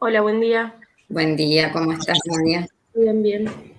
Hola, buen día. Buen día, ¿cómo estás, Nadia? Bien, bien.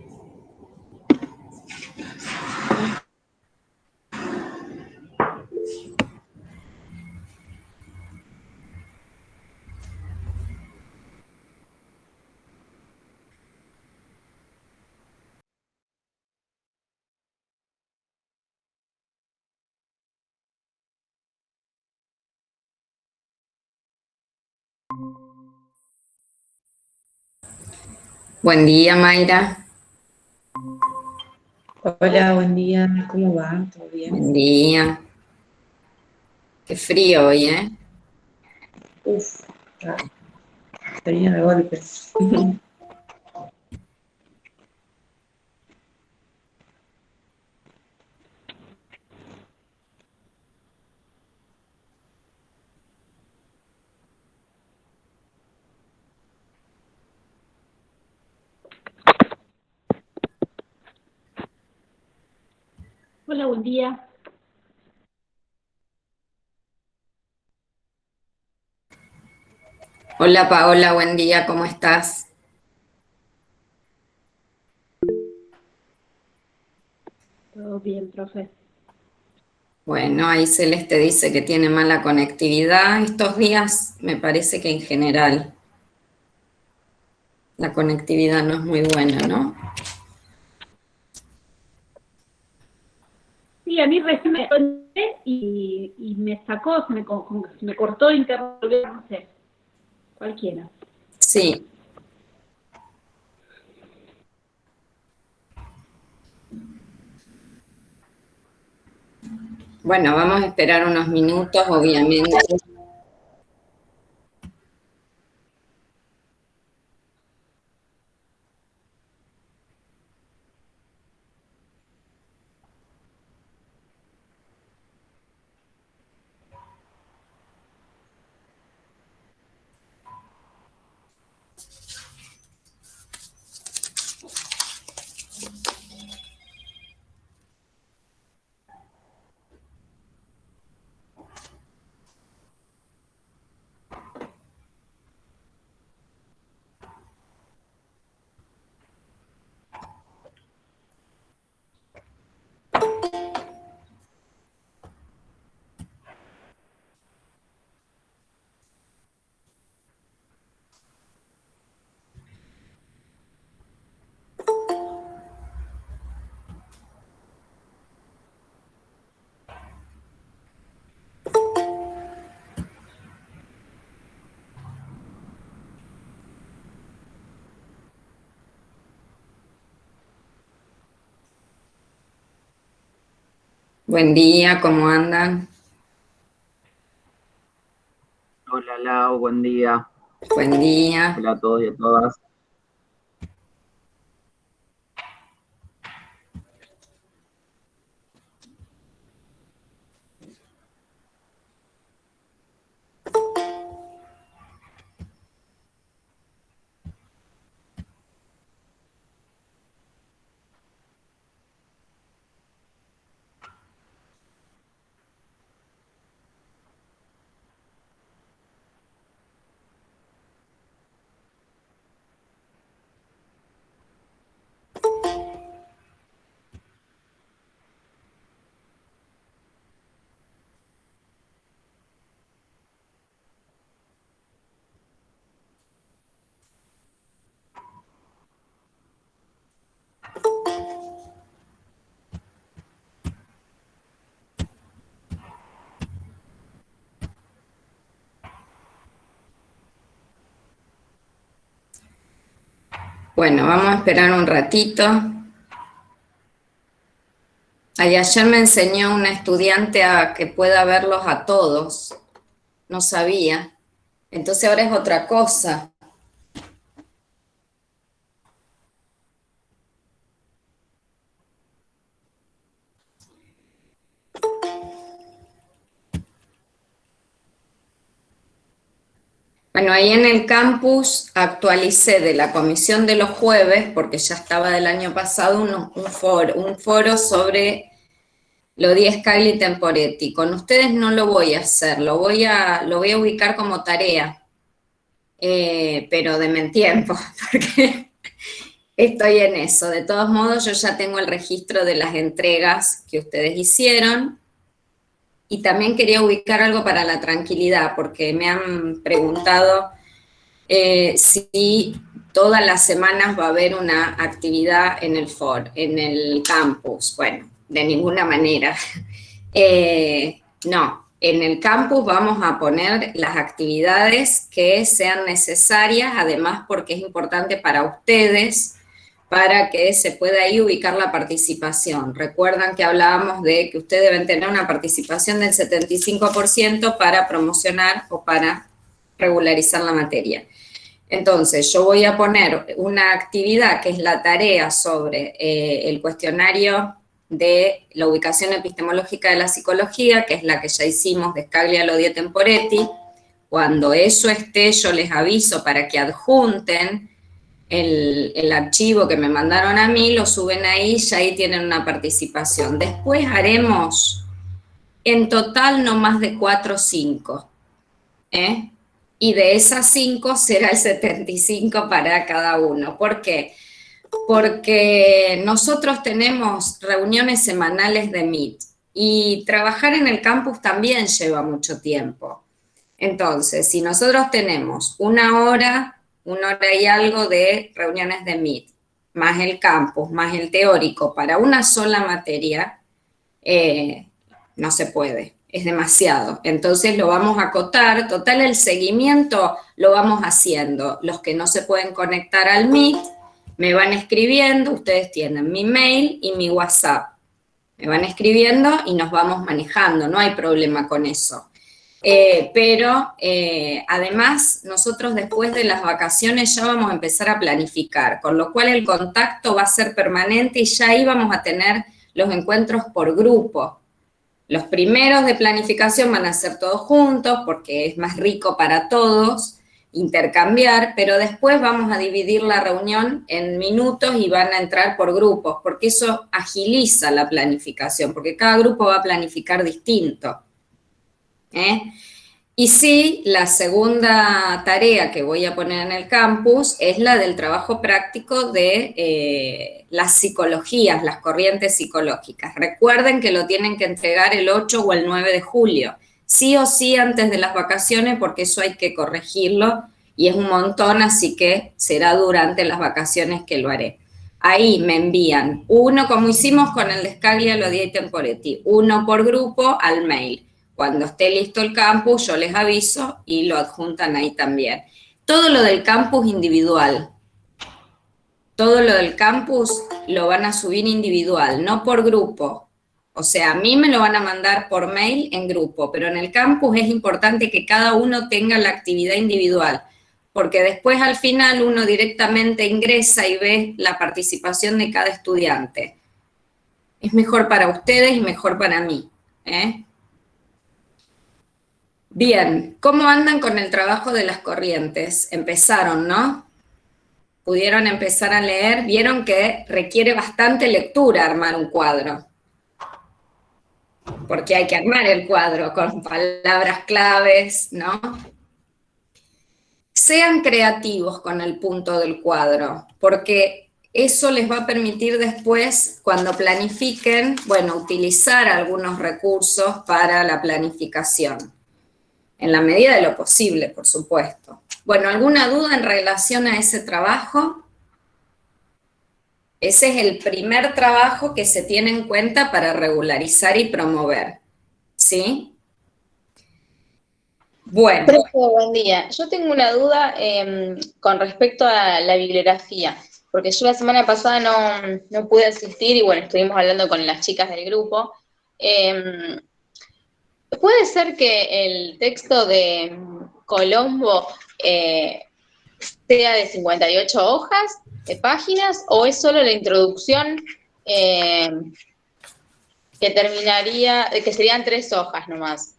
Buen día, Mayra. Hola, buen día, ¿cómo va? ¿Todo bien? Buen día. Qué frío hoy, ¿eh? Uf, tenía de golpe. Hola, buen día. Hola, Paola, buen día, ¿cómo estás? Todo bien, profe. Bueno, ahí Celeste dice que tiene mala conectividad. Estos días me parece que en general la conectividad no es muy buena, ¿no? Sí, a mí recién me conecté y me sacó, se me cortó internet, no sé, cualquiera. Sí. Bueno, vamos a esperar unos minutos, obviamente. Buen día, ¿cómo andan? Hola Lau, buen día. Buen día. Hola a todos y a todas. Bueno, vamos a esperar un ratito. Ayer me enseñó una estudiante a que pueda verlos a todos. No sabía. Entonces ahora es otra cosa. Bueno, ahí en el campus actualicé de la comisión de los jueves, porque ya estaba del año pasado, un foro sobre lo di Scaglie y Temporetti. Con ustedes no lo voy a hacer, lo voy a ubicar como tarea. pero denme tiempo, porque estoy en eso. De todos modos, yo ya tengo el registro de las entregas que ustedes hicieron. Y también quería ubicar algo para la tranquilidad, porque me han preguntado si todas las semanas va a haber una actividad en el campus. Bueno, de ninguna manera. No, en el campus vamos a poner las actividades que sean necesarias, además porque es importante para ustedes, para que se pueda ahí ubicar la participación. Recuerdan que hablábamos de que ustedes deben tener una participación del 75% para promocionar o para regularizar la materia. Entonces, yo voy a poner una actividad que es la tarea sobre el cuestionario de la ubicación epistemológica de la psicología, que es la que ya hicimos de Scaglia, Lodi e Temporetti. Cuando eso esté, yo les aviso para que adjunten el archivo que me mandaron a mí, lo suben ahí, ya ahí tienen una participación. Después haremos en total no más de 4 o 5, y de esas 5 será el 75 para cada uno. ¿Por qué? Porque nosotros tenemos reuniones semanales de Meet y trabajar en el campus también lleva mucho tiempo. Entonces, si nosotros tenemos una hora y algo de reuniones de Meet, más el campus, más el teórico, para una sola materia, no se puede, es demasiado. Entonces lo vamos a acotar, total el seguimiento lo vamos haciendo. Los que no se pueden conectar al Meet, me van escribiendo, ustedes tienen mi mail y mi WhatsApp. Me van escribiendo y nos vamos manejando, no hay problema con eso. Pero además nosotros después de las vacaciones ya vamos a empezar a planificar, con lo cual el contacto va a ser permanente y ya ahí vamos a tener los encuentros por grupo. Los primeros de planificación van a ser todos juntos porque es más rico para todos intercambiar, pero después vamos a dividir la reunión en minutos y van a entrar por grupos, porque eso agiliza la planificación, porque cada grupo va a planificar distinto. Y sí, la segunda tarea que voy a poner en el campus es la del trabajo práctico de las psicologías, las corrientes psicológicas. Recuerden que lo tienen que entregar el 8 o el 9 de julio, sí o sí antes de las vacaciones, porque eso hay que corregirlo y es un montón, así que será durante las vacaciones que lo haré. Ahí me envían uno, como hicimos con el de Scaglia, Lodi e Temporetti, uno por grupo al mail. Cuando esté listo el campus, yo les aviso y lo adjuntan ahí también. Todo lo del campus individual. Todo lo del campus lo van a subir individual, no por grupo. O sea, a mí me lo van a mandar por mail en grupo, pero en el campus es importante que cada uno tenga la actividad individual, porque después al final uno directamente ingresa y ve la participación de cada estudiante. Es mejor para ustedes y mejor para mí, Bien, ¿cómo andan con el trabajo de las corrientes? Empezaron, ¿no? Pudieron empezar a leer, vieron que requiere bastante lectura armar un cuadro. Porque hay que armar el cuadro con palabras claves, ¿no? Sean creativos con el punto del cuadro, porque eso les va a permitir después, cuando planifiquen, bueno, utilizar algunos recursos para la planificación. En la medida de lo posible, por supuesto. Bueno, ¿alguna duda en relación a ese trabajo? Ese es el primer trabajo que se tiene en cuenta para regularizar y promover, ¿sí? Bueno. Profe, buen día. Yo tengo una duda con respecto a la bibliografía, porque yo la semana pasada no pude asistir y bueno, estuvimos hablando con las chicas del grupo. ¿Puede ser que el texto de Colombo sea de 58 hojas, de páginas, o es solo la introducción que serían 3 hojas nomás?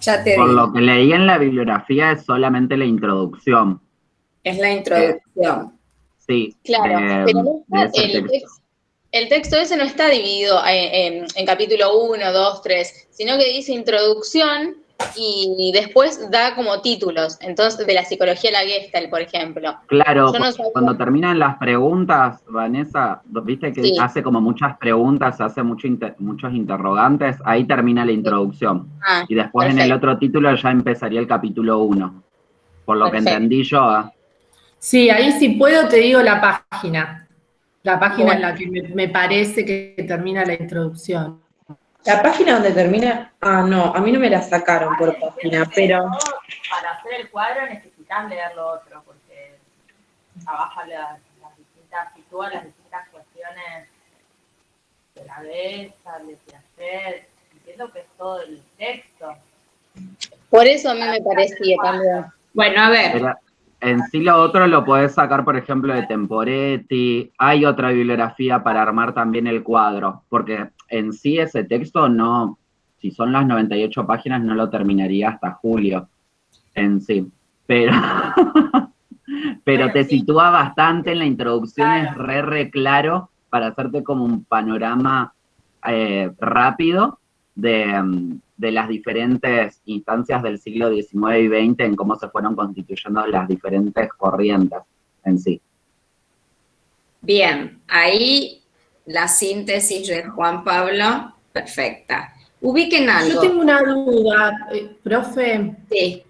Ya te Por digo. lo que leí en la bibliografía es solamente la introducción. Es la introducción. Sí. Claro, pero no está el texto ese no está dividido en capítulo 1, 2, 3, sino que dice introducción y después da como títulos, entonces de la psicología de la Gestalt, por ejemplo. Claro, Yo no sabía- cuando terminan las preguntas, Vanessa, viste que Sí. hace como muchas preguntas, hace muchos interrogantes, ahí termina la introducción. Ah, Y después en el perfecto. otro título ya empezaría el capítulo 1, por lo que Perfecto. entendí yo. Sí, ahí si puedo te digo la página. La página en Bueno. la que me parece que termina la introducción. La página donde termina, no, a mí no me la sacaron por página, pero Para hacer el cuadro necesitas leer lo otro, porque trabaja las distintas, sitúa las distintas cuestiones de la belleza, de Piaget. Entiendo que es todo el texto. Por eso a mí me parecía también. Bueno, a ver, Pero en sí lo otro lo podés sacar, por ejemplo, de Temporetti. Hay otra bibliografía para armar también el cuadro, porque en sí ese texto no, si son las 98 páginas, no lo terminaría hasta julio en sí. Pero, pero te sitúa bastante en la introducción, es re claro para hacerte como un panorama rápido de las diferentes instancias del siglo XIX y XX en cómo se fueron constituyendo las diferentes corrientes en sí. bien, ahí la síntesis de Juan Pablo, perfecta. Ubiquen algo. Yo tengo una duda, profe. Sí.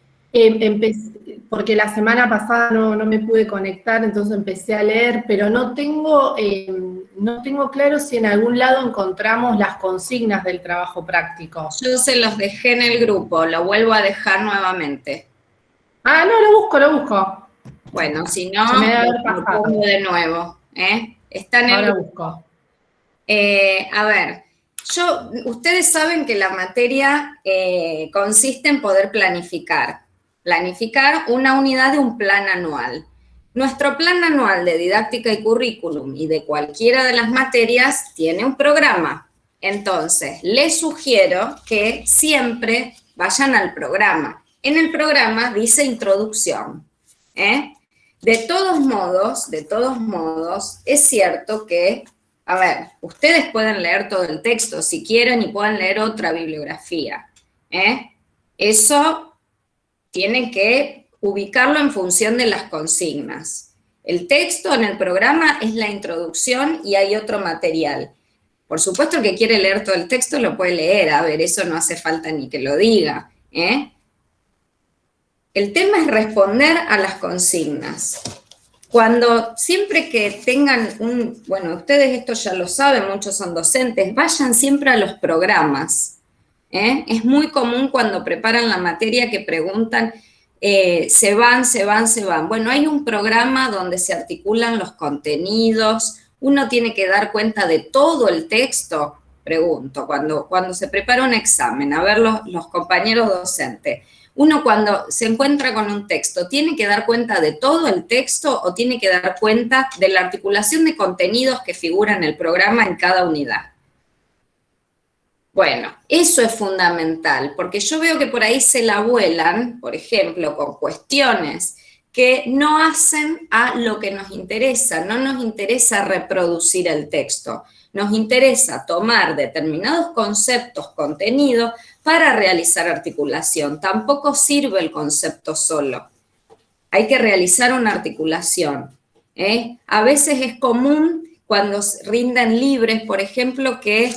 Porque la semana pasada no me pude conectar, entonces empecé a leer, pero no tengo claro si en algún lado encontramos las consignas del trabajo práctico. Yo se los dejé en el grupo, lo vuelvo a dejar nuevamente. Ah, no, lo busco. Bueno, si no, Se me debe haber lo pasado. pongo de nuevo. Está en el Ahora grupo. busco. A ver, ustedes saben que la materia consiste en poder planificar una unidad de un plan anual. Nuestro plan anual de didáctica y currículum y de cualquiera de las materias tiene un programa. Entonces, les sugiero que siempre vayan al programa. En el programa dice introducción. De todos modos, es cierto que, a ver, ustedes pueden leer todo el texto si quieren y pueden leer otra bibliografía. Eso tienen que ubicarlo en función de las consignas. El texto en el programa es la introducción y hay otro material. Por supuesto, el que quiere leer todo el texto lo puede leer, a ver, eso no hace falta ni que lo diga. El tema es responder a las consignas. Siempre que tengan bueno, ustedes esto ya lo saben, muchos son docentes, vayan siempre a los programas. Es muy común cuando preparan la materia que preguntan, se van. Bueno, hay un programa donde se articulan los contenidos, uno tiene que dar cuenta de todo el texto, pregunto, cuando se prepara un examen, a ver los compañeros docentes. Uno cuando se encuentra con un texto, ¿tiene que dar cuenta de todo el texto o tiene que dar cuenta de la articulación de contenidos que figuran en el programa en cada unidad? Bueno, eso es fundamental, porque yo veo que por ahí se la vuelan, por ejemplo, con cuestiones que no hacen a lo que nos interesa. No nos interesa reproducir el texto, nos interesa tomar determinados conceptos, contenidos, para realizar articulación. Tampoco sirve el concepto solo. Hay que realizar una articulación. A veces es común cuando rinden libres, por ejemplo, que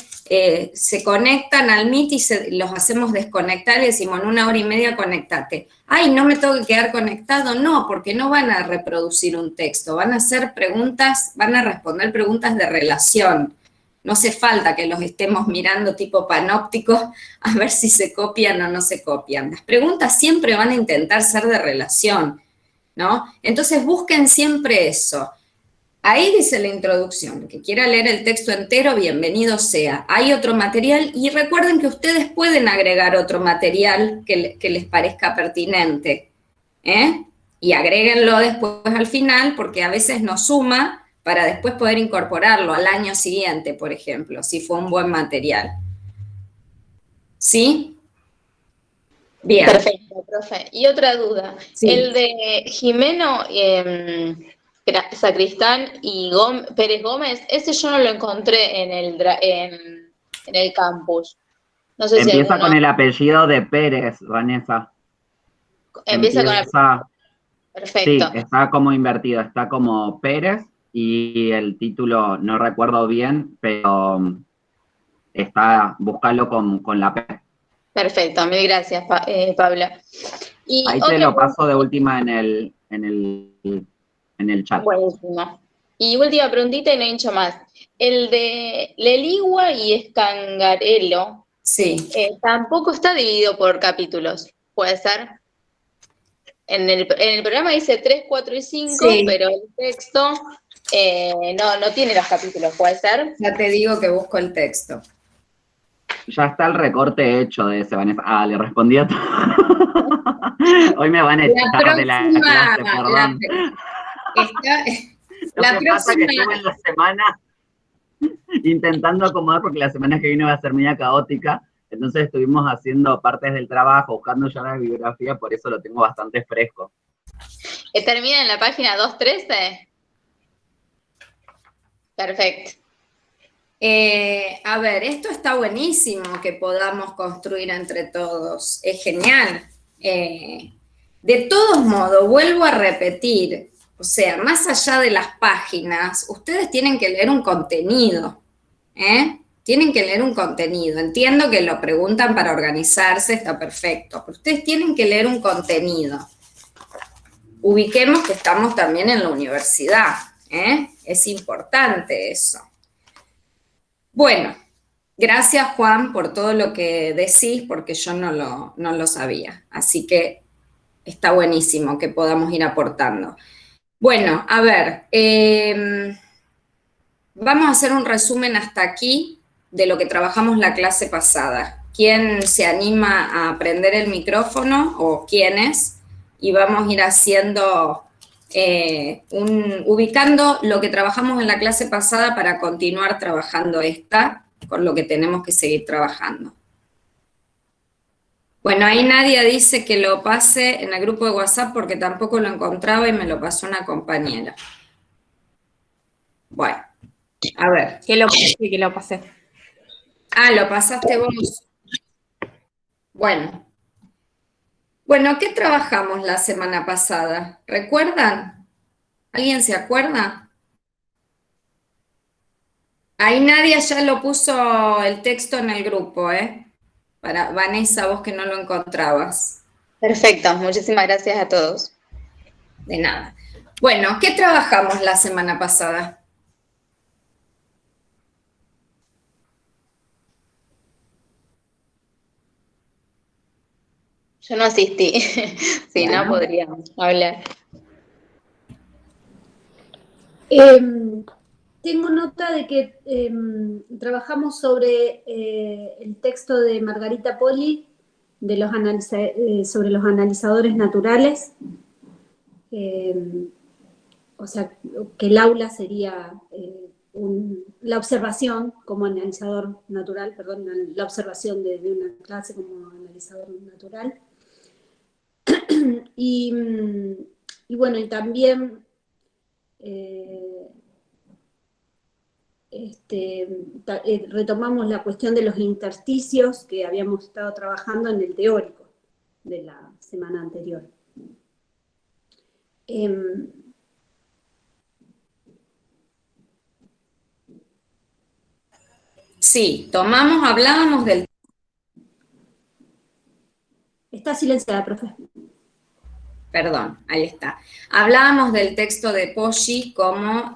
se conectan al Meet y los hacemos desconectar y decimos en 1 hora y media conectate. Ay, ¿no me tengo que quedar conectado? No, porque no van a reproducir un texto, van a hacer preguntas, van a responder preguntas de relación. No hace falta que los estemos mirando tipo panópticos a ver si se copian o no se copian. Las preguntas siempre van a intentar ser de relación, ¿no? Entonces busquen siempre eso. Ahí dice la introducción, el que quiera leer el texto entero, bienvenido sea. Hay otro material y recuerden que ustedes pueden agregar otro material que les parezca pertinente. Y agréguenlo después al final porque a veces nos suma para después poder incorporarlo al año siguiente, por ejemplo, si fue un buen material. ¿Sí? Bien. Perfecto, profe. Y otra duda. Sí. El de Jimeno Sacristán y Pérez Gómez, ese yo no lo encontré en el campus. No sé si Empieza alguno con el apellido de Pérez, Vanessa. empieza con el... Sí, Perfecto. está como invertido, está como Pérez y el título no recuerdo bien, pero está, búscalo con la P. Perfecto, mil gracias, Paula. Y Ahí te otra lo paso de pregunta, última en el chat. buenísimo. Y última preguntita y no hincho más. El de Leligua y Escangarelo Sí, tampoco está dividido por capítulos, ¿puede ser? En el programa dice 3, 4 y 5, sí, pero el texto no tiene los capítulos, ¿puede ser? ya te digo que busco el texto. Ya está el recorte hecho de ese, Vanessa. Ah, le respondí a todo. Hoy me van a La echar de la próxima, clase, perdón. está, Lo la que pasa es que próxima, estuve en la semana intentando acomodar porque la semana que viene va a ser media caótica. Entonces estuvimos haciendo partes del trabajo, buscando ya la bibliografía, por eso lo tengo bastante fresco. ¿Termina en la página 213? Perfecto. a ver, esto está buenísimo que podamos construir entre todos, es genial. De todos modos, vuelvo a repetir, o sea, más allá de las páginas, ustedes tienen que leer un contenido, ¿eh? Tienen que leer un contenido. Entiendo que lo preguntan para organizarse, está perfecto, pero ustedes tienen que leer un contenido. Ubiquemos que estamos también en la universidad, ¿eh? Es importante eso. Bueno, gracias Juan por todo lo que decís, porque yo no lo sabía. Así que está buenísimo que podamos ir aportando. Bueno, a ver, vamos a hacer un resumen hasta aquí de lo que trabajamos la clase pasada. ¿Quién se anima a prender el micrófono o quiénes? Y vamos a ir haciendo, ubicando lo que trabajamos en la clase pasada para continuar trabajando esta con lo que tenemos que seguir trabajando. Bueno, ahí Nadia dice que lo pase en el grupo de WhatsApp porque tampoco lo encontraba y me lo pasó una compañera. Bueno, a ver. Que lo pasé. Ah, lo pasaste vos. Bueno. Bueno, ¿qué trabajamos la semana pasada? ¿Recuerdan? ¿Alguien se acuerda? Ahí Nadia ya lo puso el texto en el grupo, ¿eh? Para Vanessa, vos que no lo encontrabas. Perfecto, muchísimas gracias a todos. De nada. Bueno, ¿qué trabajamos la semana pasada? Yo no asistí, si no Bueno. podríamos hablar. Tengo nota de que trabajamos sobre el texto de Margarita Poli de sobre los analizadores naturales. O sea, que el aula sería la observación como analizador natural, perdón, la observación de una clase como analizador natural. Y bueno, y también retomamos la cuestión de los intersticios que habíamos estado trabajando en el teórico de la semana anterior. Sí, hablábamos del... Está silenciada, profe. Perdón, ahí está. Hablábamos del texto de Poggi como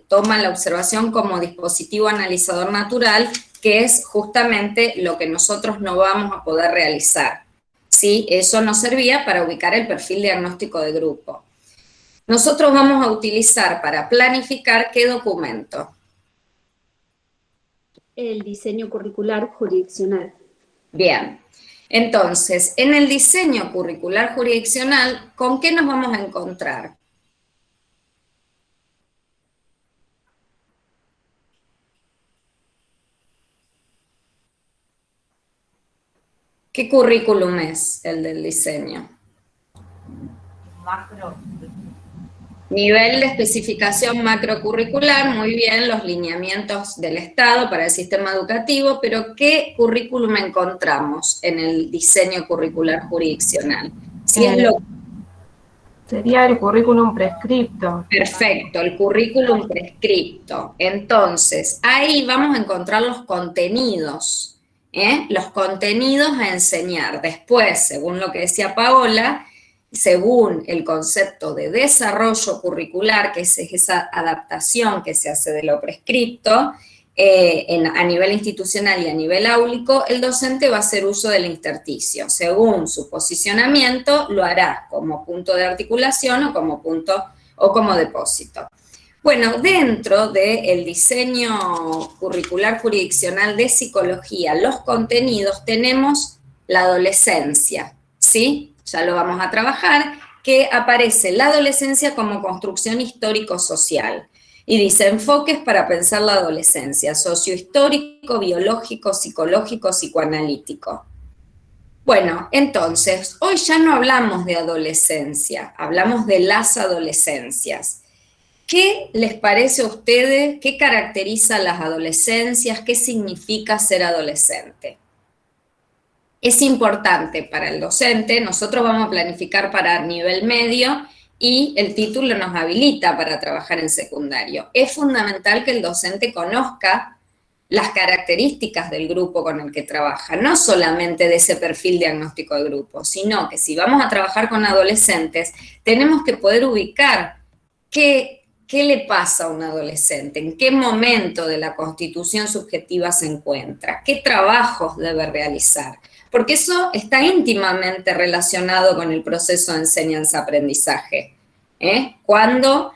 toma la observación como dispositivo analizador natural, que es justamente lo que nosotros no vamos a poder realizar. ¿Sí? Eso nos servía para ubicar el perfil diagnóstico de grupo. Nosotros vamos a utilizar para planificar ¿qué documento? El diseño curricular jurisdiccional. Bien. Entonces, en el diseño curricular jurisdiccional, ¿con qué nos vamos a encontrar? ¿Qué currículum es el del diseño? Macro. Nivel de especificación macrocurricular, muy bien, los lineamientos del Estado para el sistema educativo, pero ¿qué currículum encontramos en el diseño curricular jurisdiccional? Si es lo Sería el currículum prescripto. Perfecto, el currículum prescripto. Entonces, ahí vamos a encontrar los contenidos, los contenidos a enseñar. Después, según lo que decía Paola, según el concepto de desarrollo curricular, que es esa adaptación que se hace de lo prescripto, a nivel institucional y a nivel áulico, el docente va a hacer uso del intersticio. Según su posicionamiento, lo hará como punto de articulación o como punto o como depósito. Bueno, dentro del diseño curricular jurisdiccional de psicología, los contenidos, tenemos la adolescencia, ¿sí? Ya lo vamos a trabajar, que aparece la adolescencia como construcción histórico-social. Y dice, enfoques para pensar la adolescencia, sociohistórico, biológico, psicológico, psicoanalítico. Bueno, entonces, hoy ya no hablamos de adolescencia, hablamos de las adolescencias. ¿Qué les parece a ustedes? ¿Qué caracteriza las adolescencias? ¿Qué significa ser adolescente? Es importante para el docente, nosotros vamos a planificar para nivel medio, y el título nos habilita para trabajar en secundario. Es fundamental que el docente conozca las características del grupo con el que trabaja, no solamente de ese perfil diagnóstico de grupo, sino que si vamos a trabajar con adolescentes, tenemos que poder ubicar qué le pasa a un adolescente, en qué momento de la constitución subjetiva se encuentra, qué trabajos debe realizar, porque eso está íntimamente relacionado con el proceso de enseñanza-aprendizaje. Cuando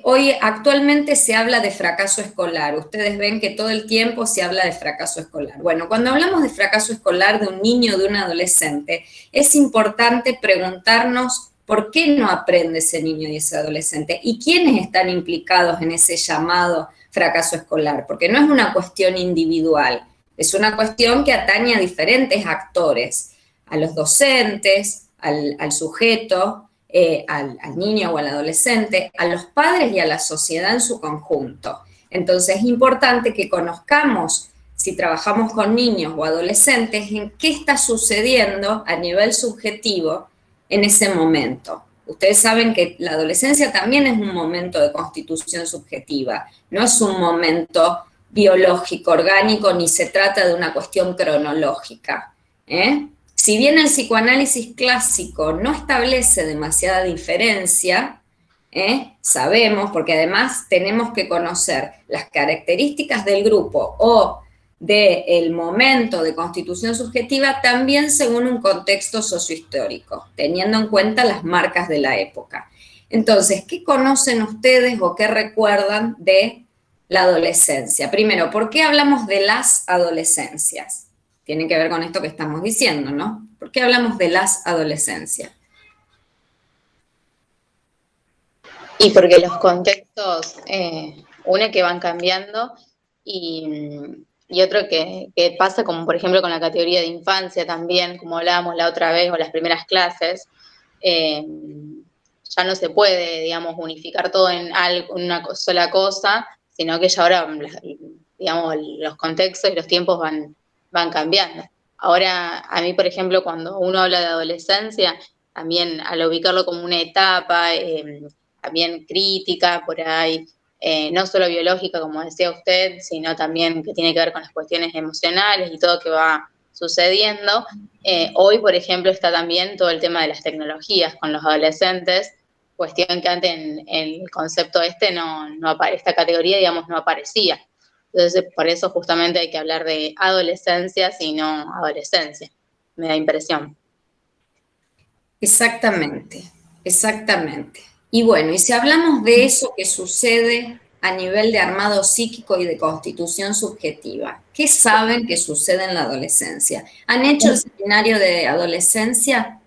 hoy actualmente se habla de fracaso escolar, ustedes ven que todo el tiempo se habla de fracaso escolar. Bueno, cuando hablamos de fracaso escolar de un niño o de un adolescente, es importante preguntarnos por qué no aprende ese niño y ese adolescente y quiénes están implicados en ese llamado fracaso escolar, porque no es una cuestión individual. Es una cuestión que atañe a diferentes actores, a los docentes, al sujeto, al niño o al adolescente, a los padres y a la sociedad en su conjunto. Entonces es importante que conozcamos, si trabajamos con niños o adolescentes, en qué está sucediendo a nivel subjetivo en ese momento. Ustedes saben que la adolescencia también es un momento de constitución subjetiva, no es un momento biológico, orgánico, ni se trata de una cuestión cronológica. Si bien el psicoanálisis clásico no establece demasiada diferencia, sabemos, porque además tenemos que conocer las características del grupo o del momento de constitución subjetiva también según un contexto sociohistórico, teniendo en cuenta las marcas de la época. Entonces, ¿qué conocen ustedes o qué recuerdan de la adolescencia? Primero, ¿por qué hablamos de las adolescencias? Tiene que ver con esto que estamos diciendo, ¿no? ¿Por qué hablamos de las adolescencias? Y porque los contextos, uno que van cambiando y otro que pasa como por ejemplo con la categoría de infancia también, como hablábamos la otra vez o las primeras clases, ya no se puede, digamos, unificar todo en una sola cosa, sino que ya ahora, digamos, los contextos y los tiempos van cambiando. Ahora, a mí, por ejemplo, cuando uno habla de adolescencia, también al ubicarlo como una etapa, también crítica por ahí, no solo biológica, como decía usted, sino también que tiene que ver con las cuestiones emocionales y todo que va sucediendo. Hoy, por ejemplo, está también todo el tema de las tecnologías con los adolescentes, cuestión que antes en el concepto esta categoría, digamos, no aparecía. Entonces, por eso justamente hay que hablar de adolescencia, sino adolescencia. Me da impresión. Exactamente, exactamente. Y bueno, y si hablamos de eso que sucede a nivel de armado psíquico y de constitución subjetiva, ¿qué saben que sucede en la adolescencia? ¿Han hecho el seminario de adolescencia?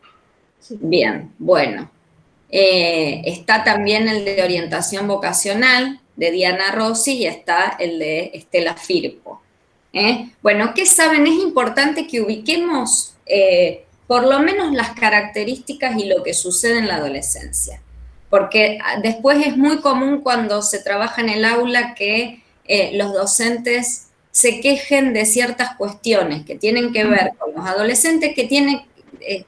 Bien, bueno. Está también el de orientación vocacional de Diana Rossi y está el de Estela Firpo. Bueno, ¿qué saben? Es importante que ubiquemos por lo menos las características y lo que sucede en la adolescencia. porque después es muy común cuando se trabaja en el aula que los docentes se quejen de ciertas cuestiones que tienen que ver con los adolescentes, que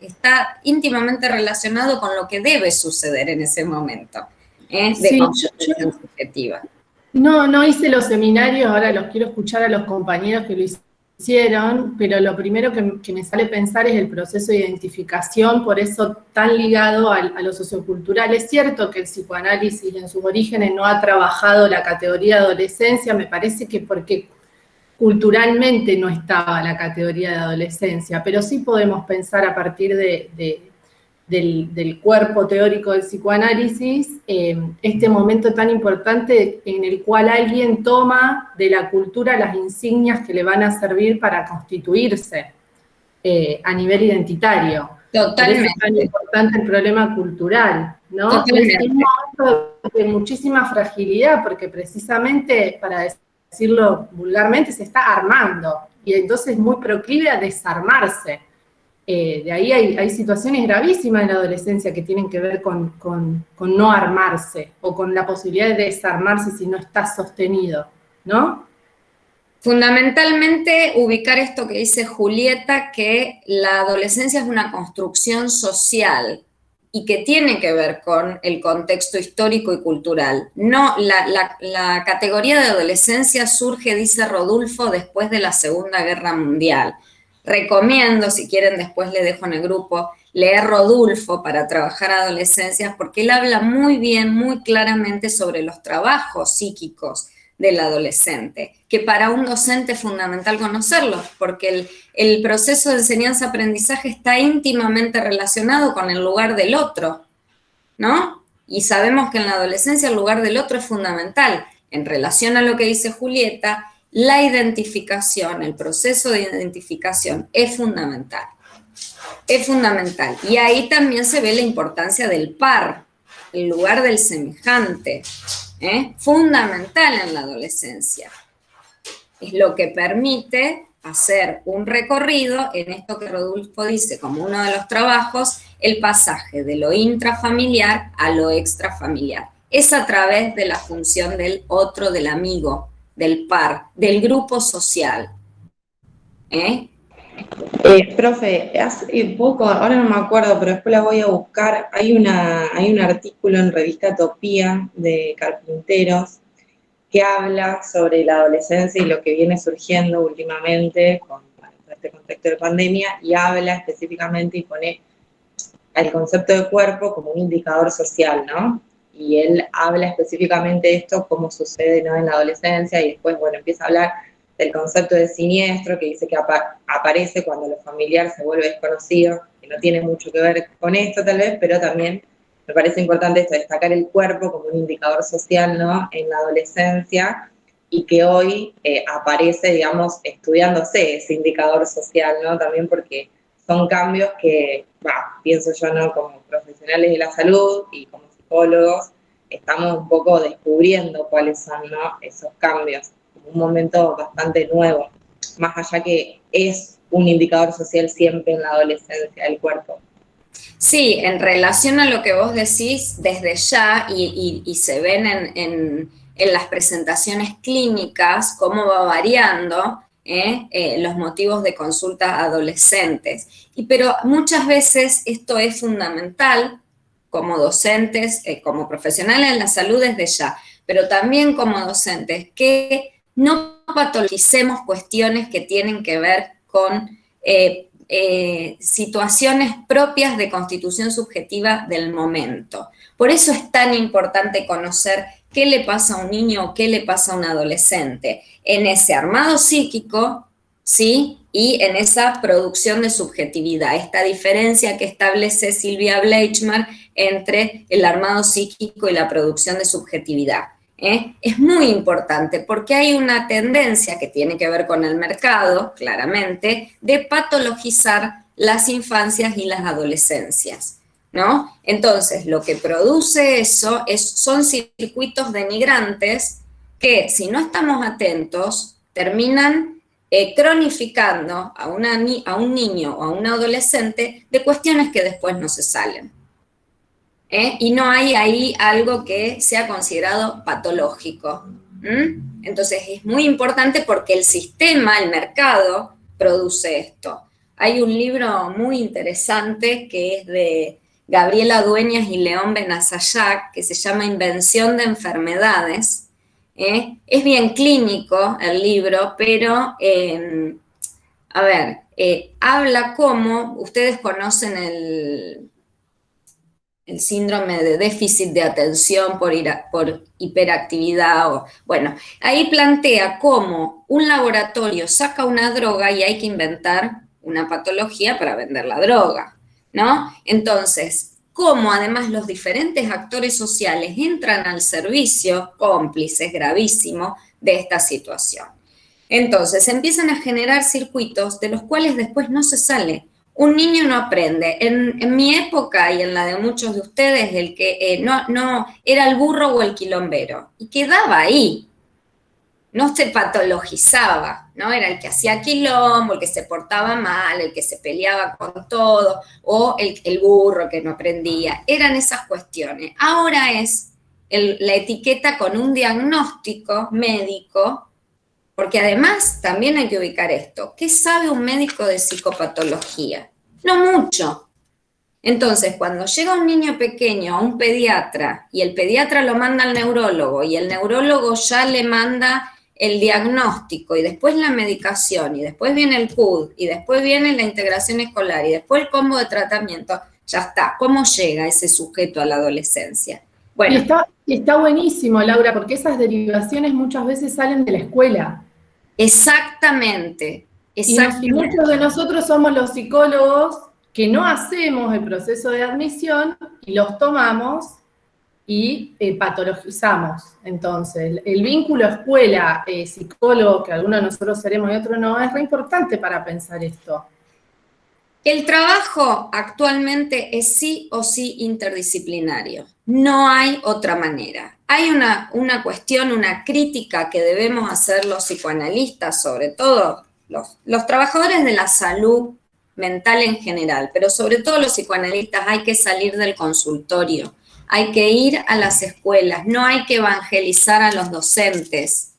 está íntimamente relacionado con lo que debe suceder en ese momento, de Sí, constitución subjetiva. No hice los seminarios, ahora los quiero escuchar a los compañeros que lo hicieron, pero lo primero que me sale pensar es el proceso de identificación, por eso tan ligado a lo sociocultural. Es cierto que el psicoanálisis en sus orígenes no ha trabajado la categoría de adolescencia, me parece que porque culturalmente no estaba la categoría de adolescencia, pero sí podemos pensar a partir del cuerpo teórico del psicoanálisis, este momento tan importante en el cual alguien toma de la cultura las insignias que le van a servir para constituirse a nivel identitario. Totalmente. Por eso es tan importante el problema cultural, ¿no? Totalmente. Es un momento de muchísima fragilidad, porque precisamente, para decirlo vulgarmente, se está armando, y entonces es muy proclive a desarmarse. De ahí hay situaciones gravísimas en la adolescencia que tienen que ver con no armarse, o con la posibilidad de desarmarse si no está sostenido, ¿no? Fundamentalmente ubicar esto que dice Julieta, que la adolescencia es una construcción social y que tiene que ver con el contexto histórico y cultural. No, la categoría de adolescencia surge, dice Rodulfo, después de la Segunda Guerra Mundial. Recomiendo, si quieren después le dejo en el grupo, leer Rodulfo para trabajar adolescencias, porque él habla muy bien, muy claramente sobre los trabajos psíquicos del adolescente, que para un docente es fundamental conocerlos, porque el proceso de enseñanza-aprendizaje está íntimamente relacionado con el lugar del otro, ¿no? Y sabemos que en la adolescencia el lugar del otro es fundamental. En relación a lo que dice Julieta, la identificación, el proceso de identificación es fundamental. Es fundamental. Y ahí también se ve la importancia del par, el lugar del semejante, fundamental en la adolescencia. Es lo que permite hacer un recorrido en esto que Rodulfo dice como uno de los trabajos, el pasaje de lo intrafamiliar a lo extrafamiliar. Es a través de la función del otro, del amigo, del par, del grupo social. Profe, hace poco, ahora no me acuerdo, pero después la voy a buscar, hay un artículo en revista Topía de Carpinteros que habla sobre la adolescencia y lo que viene surgiendo últimamente con este contexto de pandemia, y habla específicamente y pone el concepto de cuerpo como un indicador social, ¿no? Y él habla específicamente de esto, cómo sucede, ¿no?, en la adolescencia, y después, bueno, empieza a hablar del concepto de siniestro, que dice que aparece cuando lo familiar se vuelve desconocido, que no tiene mucho que ver con esto tal vez, pero también me parece importante esto, destacar el cuerpo como un indicador social, ¿no?, en la adolescencia, y que hoy aparece, digamos, estudiándose ese indicador social, ¿no?, también porque son cambios que, pienso yo, ¿no?, como profesionales de la salud y como psicólogos, estamos un poco descubriendo cuáles son, ¿no?, esos cambios. Un momento bastante nuevo, más allá que es un indicador social siempre en la adolescencia del cuerpo. Sí, en relación a lo que vos decís, desde ya, y se ven en las presentaciones clínicas, cómo va variando los motivos de consulta a adolescentes. Pero muchas veces esto es fundamental como docentes, como profesionales en la salud desde ya, pero también como docentes, que no patologicemos cuestiones que tienen que ver con situaciones propias de constitución subjetiva del momento. Por eso es tan importante conocer qué le pasa a un niño o qué le pasa a un adolescente en ese armado psíquico, ¿sí?, y en esa producción de subjetividad, esta diferencia que establece Silvia Bleichmar entre el armado psíquico y la producción de subjetividad. Es muy importante porque hay una tendencia que tiene que ver con el mercado, claramente, de patologizar las infancias y las adolescencias, ¿no? Entonces, lo que produce eso son circuitos denigrantes que, si no estamos atentos, terminan cronificando a un niño o a un adolescente de cuestiones que después no se salen. y no hay ahí algo que sea considerado patológico. Entonces es muy importante porque el sistema, el mercado, produce esto. Hay un libro muy interesante que es de Gabriela Dueñas y León Benazayac, que se llama Invención de Enfermedades. Es bien clínico el libro, pero, habla cómo, ustedes conocen el síndrome de déficit de atención por hiperactividad. Bueno, ahí plantea cómo un laboratorio saca una droga y hay que inventar una patología para vender la droga, ¿no? Entonces, cómo además los diferentes actores sociales entran al servicio, cómplices, gravísimo, de esta situación. Entonces, empiezan a generar circuitos de los cuales después no se sale. Un niño no aprende. En mi época y en la de muchos de ustedes, el que no era el burro o el quilombero, y quedaba ahí. No se patologizaba, ¿no? Era el que hacía quilombo, el que se portaba mal, el que se peleaba con todo, o el burro que no aprendía. Eran esas cuestiones. Ahora es la etiqueta con un diagnóstico médico, porque además también hay que ubicar esto. ¿Qué sabe un médico de psicopatología? No mucho. Entonces, cuando llega un niño pequeño a un pediatra y el pediatra lo manda al neurólogo y el neurólogo ya le manda el diagnóstico y después la medicación y después viene el PUD y después viene la integración escolar y después el combo de tratamiento, ya está. ¿Cómo llega ese sujeto a la adolescencia? Bueno. Y está buenísimo, Laura, porque esas derivaciones muchas veces salen de la escuela. Exactamente. Y muchos de nosotros somos los psicólogos que no hacemos el proceso de admisión y los tomamos y patologizamos. Entonces, el vínculo escuela-psicólogo, que algunos de nosotros seremos y otros no, es re importante para pensar esto. El trabajo actualmente es sí o sí interdisciplinario. No hay otra manera. Hay una cuestión, una crítica que debemos hacer los psicoanalistas, sobre todo los trabajadores de la salud mental en general, pero sobre todo los psicoanalistas. Hay que salir del consultorio, hay que ir a las escuelas, no hay que evangelizar a los docentes.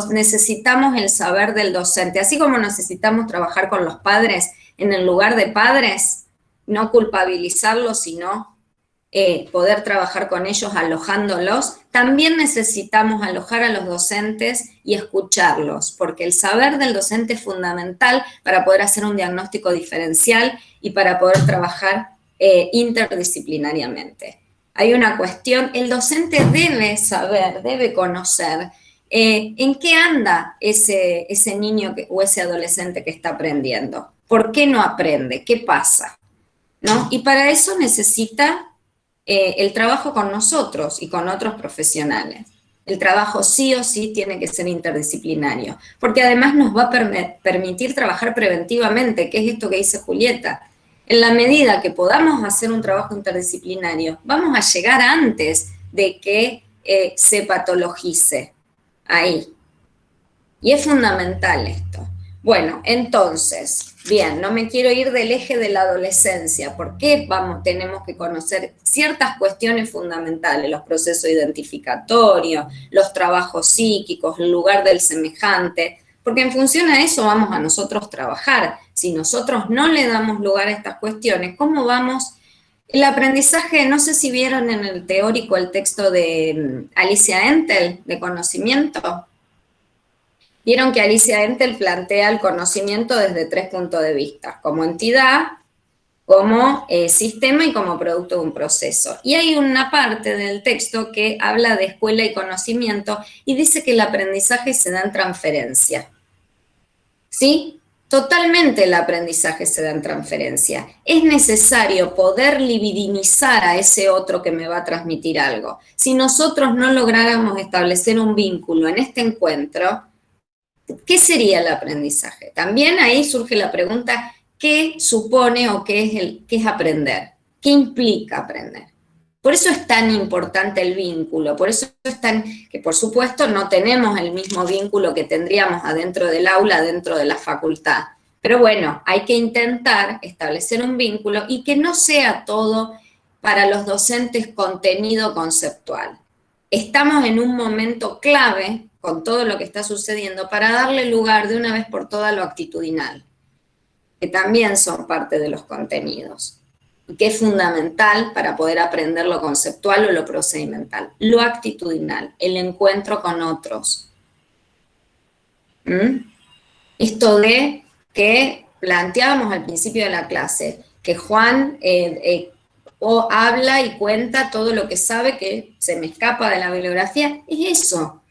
Necesitamos el saber del docente, así como necesitamos trabajar con los padres en el lugar de padres, no culpabilizarlos, sino poder trabajar con ellos alojándolos. También necesitamos alojar a los docentes y escucharlos, porque el saber del docente es fundamental para poder hacer un diagnóstico diferencial y para poder trabajar interdisciplinariamente. Hay una cuestión, el docente debe saber, debe conocer en qué anda ese niño o ese adolescente que está aprendiendo. ¿Por qué no aprende? ¿Qué pasa? ¿No? Y para eso necesita el trabajo con nosotros y con otros profesionales. El trabajo sí o sí tiene que ser interdisciplinario, porque además nos va a permitir trabajar preventivamente, que es esto que dice Julieta. En la medida que podamos hacer un trabajo interdisciplinario, vamos a llegar antes de que se patologice ahí. Y es fundamental esto. Bueno, entonces, bien, no me quiero ir del eje de la adolescencia. ¿Por qué tenemos que conocer ciertas cuestiones fundamentales? Los procesos identificatorios, los trabajos psíquicos, el lugar del semejante, porque en función a eso vamos a nosotros trabajar. Si nosotros no le damos lugar a estas cuestiones, ¿cómo vamos? El aprendizaje, no sé si vieron en el teórico el texto de Alicia Entel, de conocimiento. Vieron que Alicia Entel plantea el conocimiento desde 3 puntos de vista, como entidad, como sistema y como producto de un proceso. Y hay una parte del texto que habla de escuela y conocimiento y dice que el aprendizaje se da en transferencia. ¿Sí? Totalmente el aprendizaje se da en transferencia. Es necesario poder libidinizar a ese otro que me va a transmitir algo. Si nosotros no lográramos establecer un vínculo en este encuentro, ¿qué sería el aprendizaje? También ahí surge la pregunta, ¿qué supone o qué es aprender? ¿Qué implica aprender? Por eso es tan importante el vínculo, por eso que por supuesto no tenemos el mismo vínculo que tendríamos adentro del aula, dentro de la facultad. Pero bueno, hay que intentar establecer un vínculo y que no sea todo para los docentes contenido conceptual. Estamos en un momento clave con todo lo que está sucediendo para darle lugar de una vez por todas a lo actitudinal, que también son parte de los contenidos, y que es fundamental para poder aprender lo conceptual o lo procedimental. Lo actitudinal, el encuentro con otros. Esto de que planteábamos al principio de la clase, que Juan habla y cuenta todo lo que sabe que se me escapa de la bibliografía, es eso.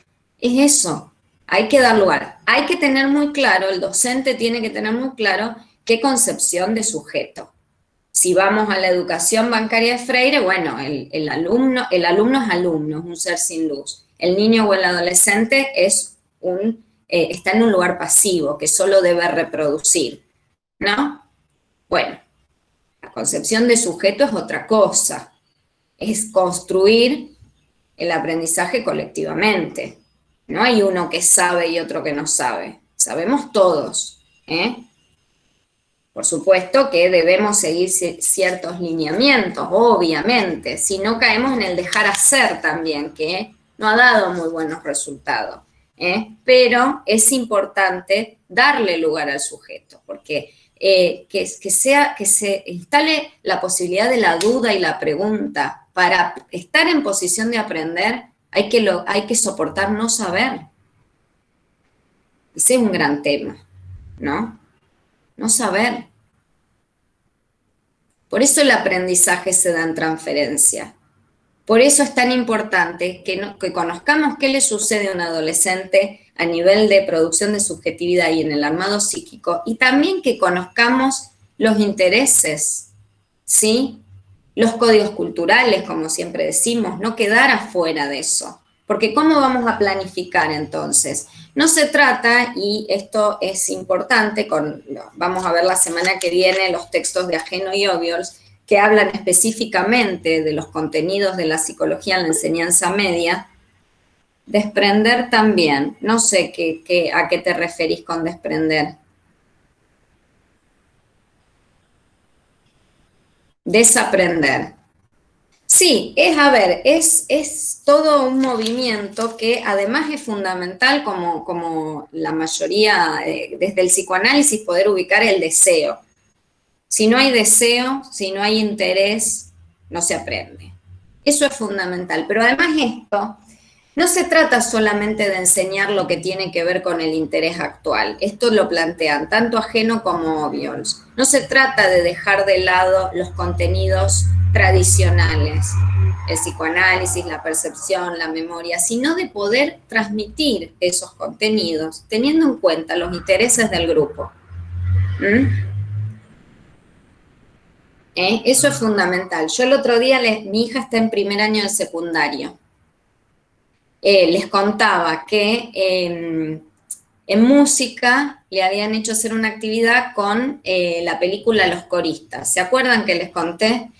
Hay que dar lugar. Hay que tener muy claro, el docente tiene que tener muy claro qué concepción de sujeto. Si vamos a la educación bancaria de Freire, bueno, el alumno es alumno, es un ser sin luz. El niño o el adolescente está en un lugar pasivo, que solo debe reproducir, ¿no? Bueno, la concepción de sujeto es otra cosa, es construir el aprendizaje colectivamente. No hay uno que sabe y otro que no sabe, sabemos todos, Por supuesto que debemos seguir ciertos lineamientos, obviamente, si no caemos en el dejar hacer también, que no ha dado muy buenos resultados. Pero es importante darle lugar al sujeto, porque que se instale la posibilidad de la duda y la pregunta. Para estar en posición de aprender hay que soportar no saber. Ese es un gran tema, ¿no? No saber. Por eso el aprendizaje se da en transferencia. Por eso es tan importante que conozcamos qué le sucede a un adolescente a nivel de producción de subjetividad y en el armado psíquico, y también que conozcamos los intereses, ¿sí? Los códigos culturales, como siempre decimos, no quedar afuera de eso. Porque ¿cómo vamos a planificar entonces? No se trata, y esto es importante, vamos a ver la semana que viene los textos de Ajeno y Obiols, que hablan específicamente de los contenidos de la psicología en la enseñanza media. Desprender también, no sé a qué te referís con desprender. Desaprender. Sí, es todo un movimiento que además es fundamental, como la mayoría, desde el psicoanálisis, poder ubicar el deseo. Si no hay deseo, si no hay interés, no se aprende. Eso es fundamental. Pero además esto, no se trata solamente de enseñar lo que tiene que ver con el interés actual. Esto lo plantean tanto Ajeno como Obiols. No se trata de dejar de lado los contenidos tradicionales, el psicoanálisis, la percepción, la memoria, sino de poder transmitir esos contenidos teniendo en cuenta los intereses del grupo. Eso es fundamental. Yo el otro día, mi hija está en primer año de secundario. Les contaba que en música le habían hecho hacer una actividad con la película Los Coristas. ¿Se acuerdan que les conté?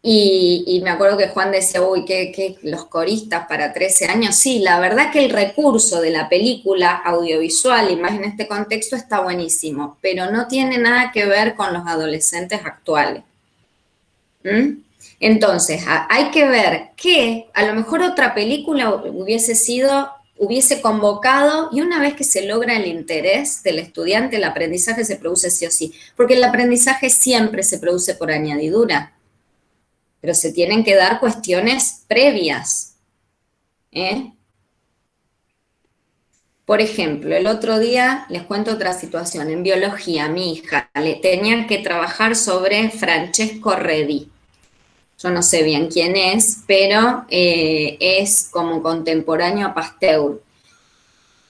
Y me acuerdo que Juan decía, uy, ¿qué los coristas para 13 años? Sí, la verdad que el recurso de la película audiovisual, y más en este contexto, está buenísimo, pero no tiene nada que ver con los adolescentes actuales. Entonces, hay que ver que a lo mejor otra película hubiese convocado, y una vez que se logra el interés del estudiante, el aprendizaje se produce sí o sí, porque el aprendizaje siempre se produce por añadidura, pero se tienen que dar cuestiones previas. Por ejemplo, el otro día les cuento otra situación. En biología, a mi hija le tenían que trabajar sobre Francesco Redi. Yo no sé bien quién es, pero es como contemporáneo a Pasteur.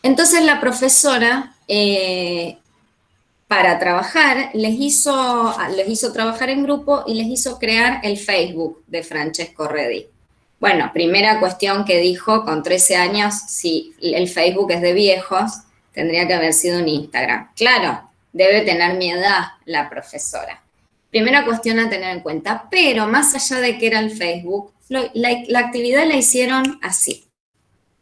Entonces la profesora, para trabajar, les hizo trabajar en grupo y les hizo crear el Facebook de Francesco Redi. Bueno, primera cuestión que dijo, con 13 años, si el Facebook es de viejos, tendría que haber sido un Instagram. Claro, debe tener mi edad la profesora. Primera cuestión a tener en cuenta, pero más allá de que era el Facebook, la actividad la hicieron así.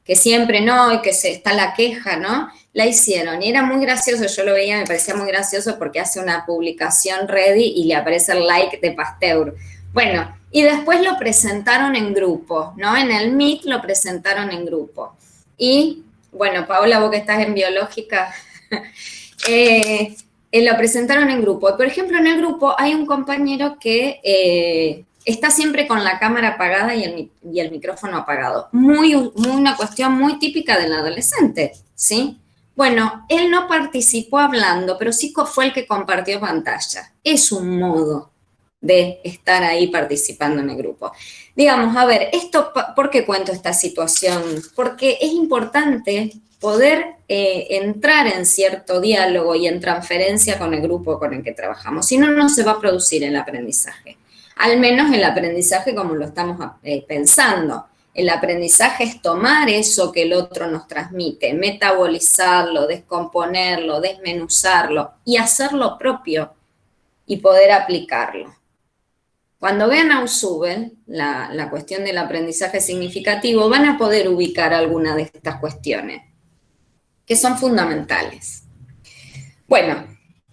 Que siempre no, y que está la queja, ¿no? La hicieron, y era muy gracioso, yo lo veía, me parecía muy gracioso porque hace una publicación Redi y le aparece el like de Pasteur. Bueno, y después lo presentaron en grupo, ¿no? En el MIT lo presentaron en grupo. Y, bueno, Paola, vos que estás en biológica, lo presentaron en grupo. Por ejemplo, en el grupo hay un compañero que está siempre con la cámara apagada y el micrófono apagado. Una cuestión muy típica del adolescente, ¿sí? Bueno, él no participó hablando, pero sí fue el que compartió pantalla. Es un modo de estar ahí participando en el grupo. Digamos, a ver, ¿por qué cuento esta situación? Porque es importante poder entrar en cierto diálogo y en transferencia con el grupo con el que trabajamos. Si no, no se va a producir el aprendizaje. Al menos el aprendizaje como lo estamos pensando. El aprendizaje es tomar eso que el otro nos transmite, metabolizarlo, descomponerlo, desmenuzarlo y hacerlo propio y poder aplicarlo. Cuando vean a Ausubel, la cuestión del aprendizaje significativo, van a poder ubicar alguna de estas cuestiones, que son fundamentales. Bueno,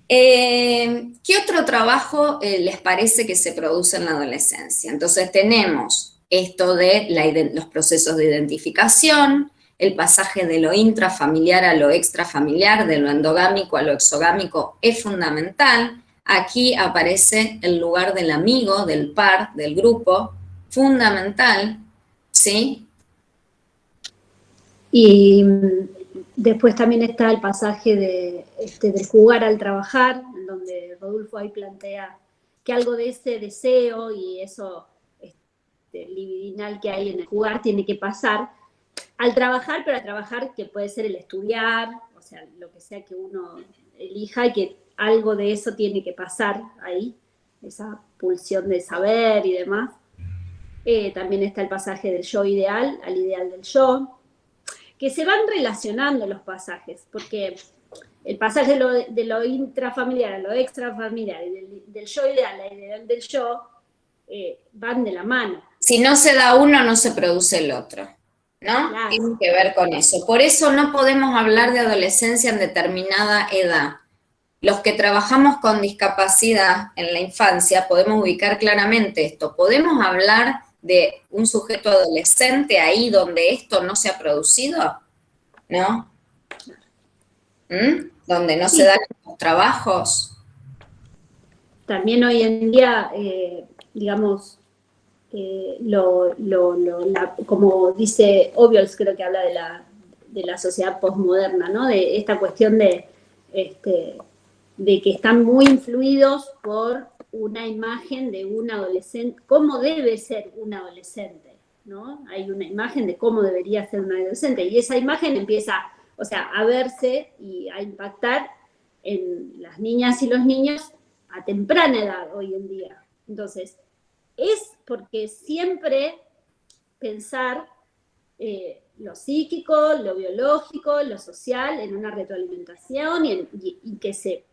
¿qué otro trabajo les parece que se produce en la adolescencia? Entonces tenemos esto de los procesos de identificación, el pasaje de lo intrafamiliar a lo extrafamiliar, de lo endogámico a lo exogámico es fundamental. Aquí aparece el lugar del amigo, del par, del grupo, fundamental, ¿sí? Y después también está el pasaje del jugar al trabajar, en donde Rodolfo ahí plantea que algo de ese deseo y eso libidinal que hay en el jugar tiene que pasar al trabajar, pero al trabajar que puede ser el estudiar, o sea, lo que sea que uno elija y que algo de eso tiene que pasar ahí, esa pulsión de saber y demás. También está el pasaje del yo ideal al ideal del yo, que se van relacionando los pasajes, porque el pasaje de lo intrafamiliar a lo extrafamiliar y del yo ideal al ideal del yo van de la mano. Si no se da uno, no se produce el otro, ¿no? Claro. Tiene que ver con eso. Por eso no podemos hablar de adolescencia en determinada edad. Los que trabajamos con discapacidad en la infancia podemos ubicar claramente esto. Podemos hablar de un sujeto adolescente ahí donde esto no se ha producido, ¿no? Donde no se dan los trabajos. También hoy en día, digamos, como dice Obiols, creo que habla de la sociedad posmoderna, ¿no? De esta cuestión de que están muy influidos por una imagen de un adolescente, cómo debe ser un adolescente, ¿no? Hay una imagen de cómo debería ser un adolescente, y esa imagen empieza, o sea, a verse y a impactar en las niñas y los niños a temprana edad hoy en día. Entonces, es porque siempre pensar lo psíquico, lo biológico, lo social en una retroalimentación y que se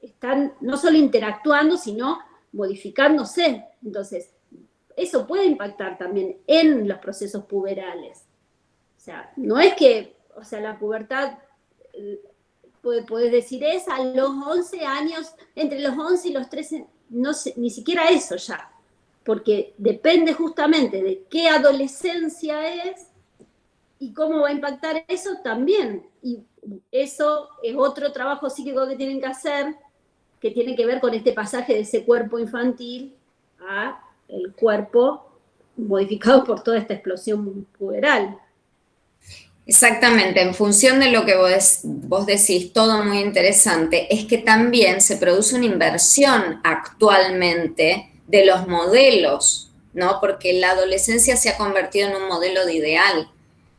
están no solo interactuando, sino modificándose. Entonces, eso puede impactar también en los procesos puberales. O sea, no es que, o sea, la pubertad, puedes decir, es a los 11 años, entre los 11 y los 13, no sé, ni siquiera eso ya, porque depende justamente de qué adolescencia es y cómo va a impactar eso también. Y eso es otro trabajo psíquico que tienen que hacer, que tiene que ver con este pasaje de ese cuerpo infantil a el cuerpo modificado por toda esta explosión puberal. Exactamente, en función de lo que vos decís, todo muy interesante, es que también se produce una inversión actualmente de los modelos, ¿no? Porque la adolescencia se ha convertido en un modelo de ideal.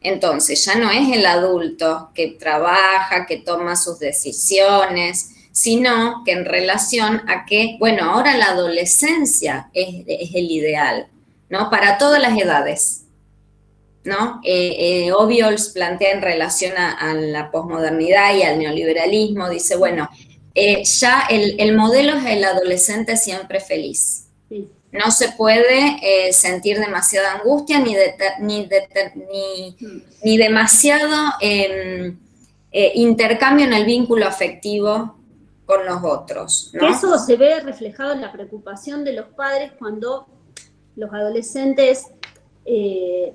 Entonces, ya no es el adulto que trabaja, que toma sus decisiones, sino que en relación a que, bueno, ahora la adolescencia es el ideal, ¿no? Para todas las edades, ¿no? Obiols plantea en relación a la posmodernidad y al neoliberalismo, dice, bueno, ya el modelo es el adolescente siempre feliz. Sí. No se puede sentir demasiada angustia ni demasiado intercambio en el vínculo afectivo con los otros, Que ¿no? eso se ve reflejado en la preocupación de los padres cuando los adolescentes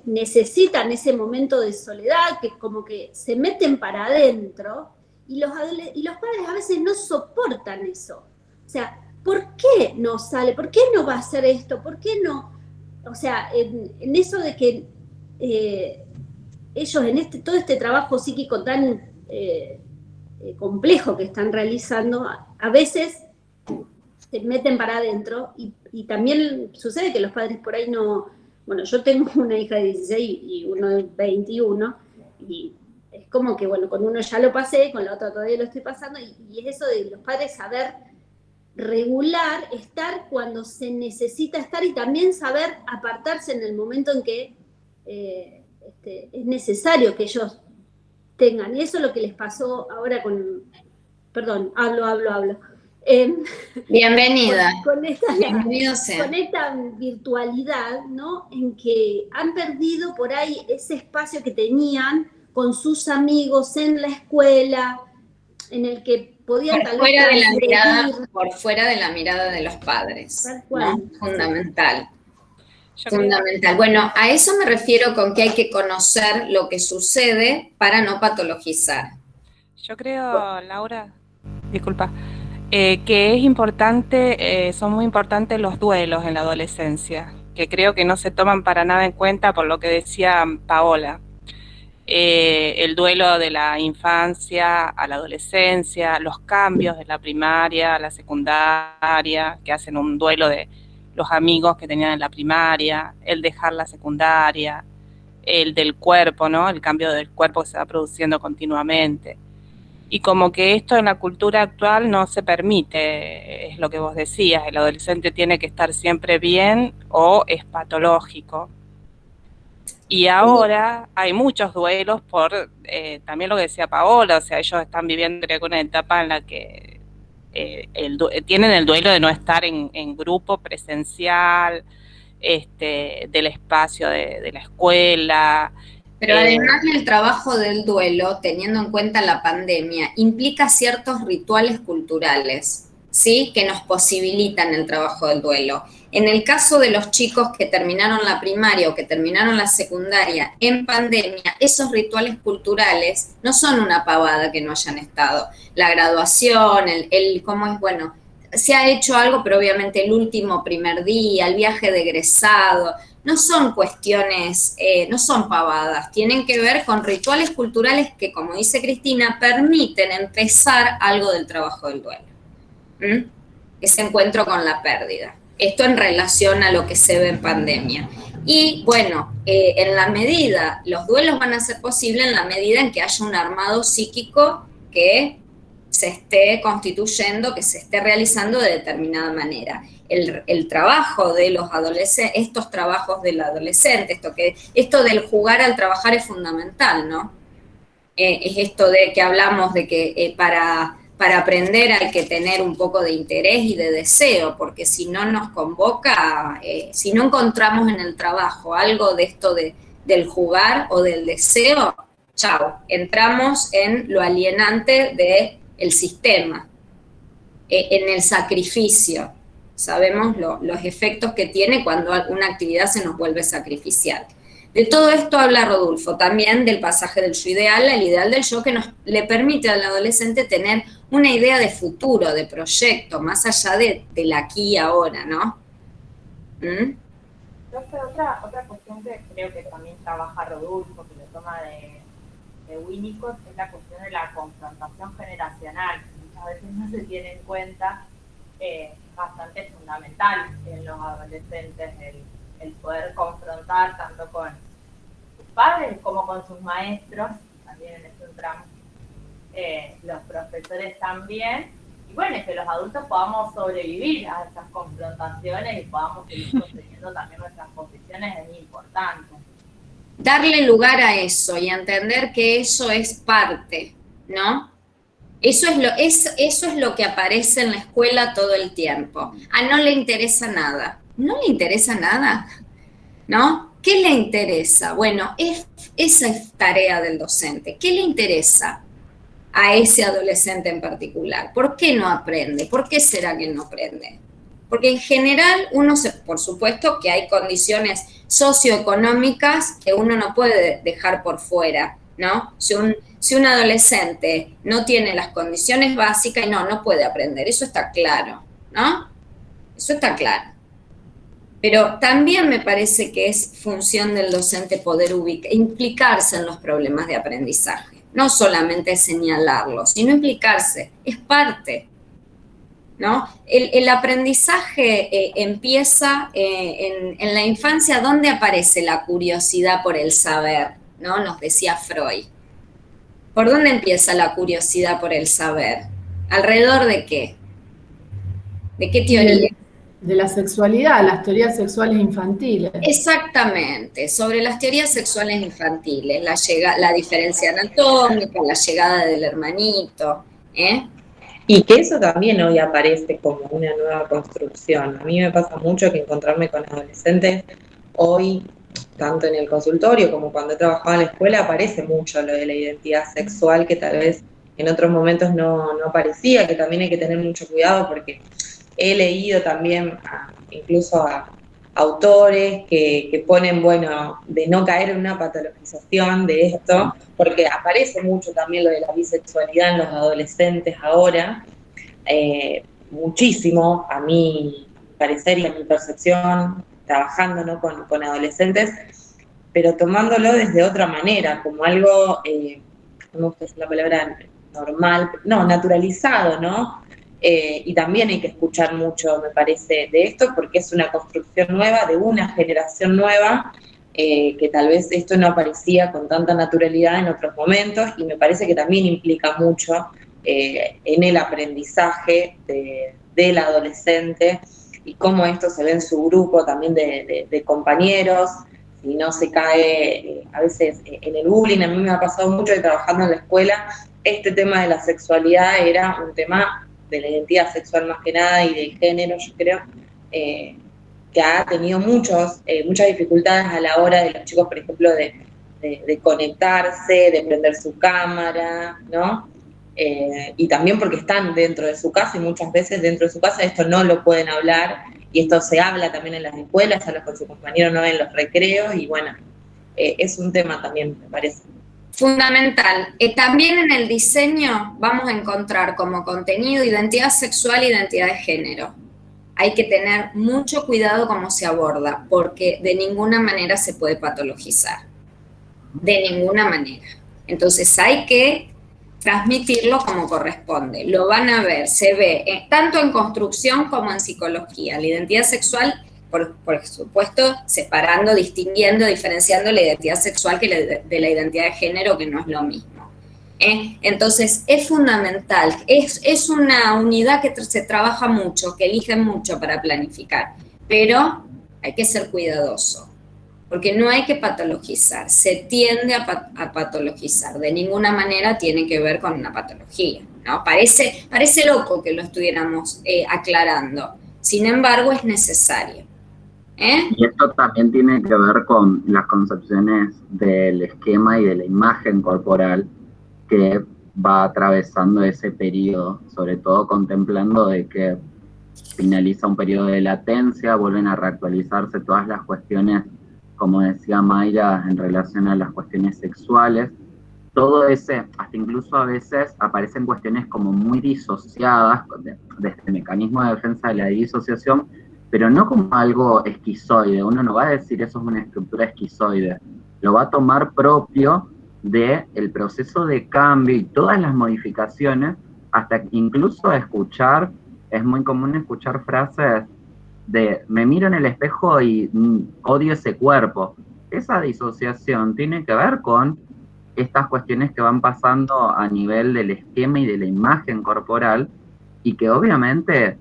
necesitan ese momento de soledad, que como que se meten para adentro, y los padres a veces no soportan eso. O sea, ¿por qué no sale? ¿Por qué no va a hacer esto? ¿Por qué no? O sea, en eso de que ellos en todo este trabajo psíquico tan complejo que están realizando, a veces se meten para adentro y también sucede que los padres por ahí no... Bueno, yo tengo una hija de 16 y uno de 21 y es como que, bueno, con uno ya lo pasé, con la otra todavía lo estoy pasando y es eso de los padres saber regular, estar cuando se necesita estar y también saber apartarse en el momento en que es necesario que ellos tengan. Y eso es lo que les pasó ahora con... Perdón, hablo. Bienvenida. Bienvenido sea. Con esta virtualidad, ¿no? En que han perdido por ahí ese espacio que tenían con sus amigos en la escuela, en el que podían por fuera de la mirada de los padres. Tal cual. ¿No? Fundamental. Fundamental. Bueno, a eso me refiero con que hay que conocer lo que sucede para no patologizar. Yo creo, Laura, disculpa, que es importante, son muy importantes los duelos en la adolescencia, que creo que no se toman para nada en cuenta por lo que decía Paola. El duelo de la infancia a la adolescencia, los cambios de la primaria a la secundaria, que hacen un duelo de los amigos que tenían en la primaria, el dejar la secundaria, el del cuerpo, ¿no? El cambio del cuerpo que se va produciendo continuamente. Y como que esto en la cultura actual no se permite, es lo que vos decías, el adolescente tiene que estar siempre bien o es patológico. Y ahora hay muchos duelos por, también lo que decía Paola, o sea, ellos están viviendo creo que una etapa en la que tienen el duelo de no estar en grupo presencial, del espacio de la escuela. Pero además el trabajo del duelo, teniendo en cuenta la pandemia, implica ciertos rituales culturales, ¿sí? Que nos posibilitan el trabajo del duelo. En el caso de los chicos que terminaron la primaria o que terminaron la secundaria en pandemia, esos rituales culturales no son una pavada que no hayan estado. La graduación, cómo es, bueno, se ha hecho algo, pero obviamente el último primer día, el viaje de egresado, no son cuestiones, no son pavadas, tienen que ver con rituales culturales que, como dice Cristina, permiten empezar algo del trabajo del duelo. Ese encuentro con la pérdida. Esto en relación a lo que se ve en pandemia. Y bueno, en la medida, los duelos van a ser posibles en la medida en que haya un armado psíquico que se esté constituyendo, que se esté realizando de determinada manera. El trabajo de los adolescentes, estos trabajos del adolescente, esto del jugar al trabajar es fundamental, ¿no? Es esto de que hablamos de que para aprender hay que tener un poco de interés y de deseo, porque si no nos convoca, si no encontramos en el trabajo algo de esto del jugar o del deseo, chao, entramos en lo alienante del sistema, en el sacrificio. Sabemos los efectos que tiene cuando alguna actividad se nos vuelve sacrificial. De todo esto habla Rodulfo, también del pasaje del yo ideal al ideal del yo, que le permite al adolescente tener una idea de futuro, de proyecto, más allá del aquí y ahora, ¿no? Otra cuestión que creo que también trabaja Rodulfo, que lo toma de Winnicott, es la cuestión de la confrontación generacional, que muchas veces no se tiene en cuenta, bastante fundamental en los adolescentes, el poder confrontar tanto con sus padres como con sus maestros, también en este tramo, los profesores también, y bueno, es que los adultos podamos sobrevivir a estas confrontaciones y podamos seguir construyendo también nuestras posiciones es importante. Darle lugar a eso y entender que eso es parte, ¿no? Eso es lo que aparece en la escuela todo el tiempo. No le interesa nada. ¿No le interesa nada? ¿No? ¿Qué le interesa? Bueno, esa es tarea del docente. ¿Qué le interesa? a ese adolescente en particular. ¿Por qué no aprende? ¿Por qué será que no aprende? Porque en general por supuesto que hay condiciones socioeconómicas que uno no puede dejar por fuera, ¿no? Si un adolescente no tiene las condiciones básicas, no puede aprender, eso está claro, ¿no? Eso está claro. Pero también me parece que es función del docente poder implicarse en los problemas de aprendizaje, no solamente señalarlos, sino implicarse, es parte, ¿no? El aprendizaje empieza en la infancia, donde aparece la curiosidad por el saber, ¿no? Nos decía Freud. ¿Por dónde empieza la curiosidad por el saber? ¿Alrededor de qué? ¿De qué teoría? De la sexualidad, las teorías sexuales infantiles. Exactamente, sobre las teorías sexuales infantiles, la diferencia anatómica, la llegada del hermanito, ¿eh? Y que eso también hoy aparece como una nueva construcción. A mí me pasa mucho que encontrarme con adolescentes hoy, tanto en el consultorio como cuando he trabajado en la escuela, aparece mucho lo de la identidad sexual, que tal vez en otros momentos no aparecía, que también hay que tener mucho cuidado porque he leído también incluso a autores que ponen, bueno, de no caer en una patologización de esto, porque aparece mucho también lo de la bisexualidad en los adolescentes ahora, muchísimo, a mi parecer y a mi percepción, trabajando, ¿no?, con adolescentes, pero tomándolo desde otra manera, como algo, no me gusta decir la palabra normal, no, naturalizado, ¿no? Y también hay que escuchar mucho, me parece, de esto, porque es una construcción nueva, de una generación nueva, que tal vez esto no aparecía con tanta naturalidad en otros momentos, y me parece que también implica mucho en el aprendizaje del adolescente, y cómo esto se ve en su grupo también de compañeros, si no se cae a veces en el bullying. A mí me ha pasado mucho que trabajando en la escuela, este tema de la sexualidad era un tema de la identidad sexual más que nada y de género, yo creo, que ha tenido muchas dificultades a la hora de los chicos, por ejemplo, de conectarse, de prender su cámara, ¿no? Y también porque están dentro de su casa, y muchas veces dentro de su casa esto no lo pueden hablar, y esto se habla también en las escuelas, habla con sus compañeros, no en los recreos, y bueno, es un tema también, me parece. Fundamental. También en el diseño vamos a encontrar como contenido identidad sexual e identidad de género. Hay que tener mucho cuidado cómo se aborda, porque de ninguna manera se puede patologizar. De ninguna manera. Entonces hay que transmitirlo como corresponde. Lo van a ver, se ve tanto en construcción como en psicología. La identidad sexual, por supuesto, separando, distinguiendo, diferenciando la identidad sexual de la identidad de género, que no es lo mismo. Entonces, es fundamental, es una unidad que se trabaja mucho, que eligen mucho para planificar, pero hay que ser cuidadoso, porque no hay que patologizar, se tiende a patologizar, de ninguna manera tiene que ver con una patología, ¿no? Parece loco que lo estuviéramos aclarando, sin embargo es necesario. Y esto también tiene que ver con las concepciones del esquema y de la imagen corporal que va atravesando ese periodo, sobre todo contemplando de que finaliza un periodo de latencia, vuelven a reactualizarse todas las cuestiones, como decía Mayra, en relación a las cuestiones sexuales. Todo ese, hasta incluso a veces aparecen cuestiones como muy disociadas desde el mecanismo de defensa de la disociación, pero no como algo esquizoide. Uno no va a decir eso es una estructura esquizoide, lo va a tomar propio del proceso de cambio y todas las modificaciones, hasta incluso escuchar, es muy común escuchar frases de me miro en el espejo y odio ese cuerpo. Esa disociación tiene que ver con estas cuestiones que van pasando a nivel del esquema y de la imagen corporal, y que obviamente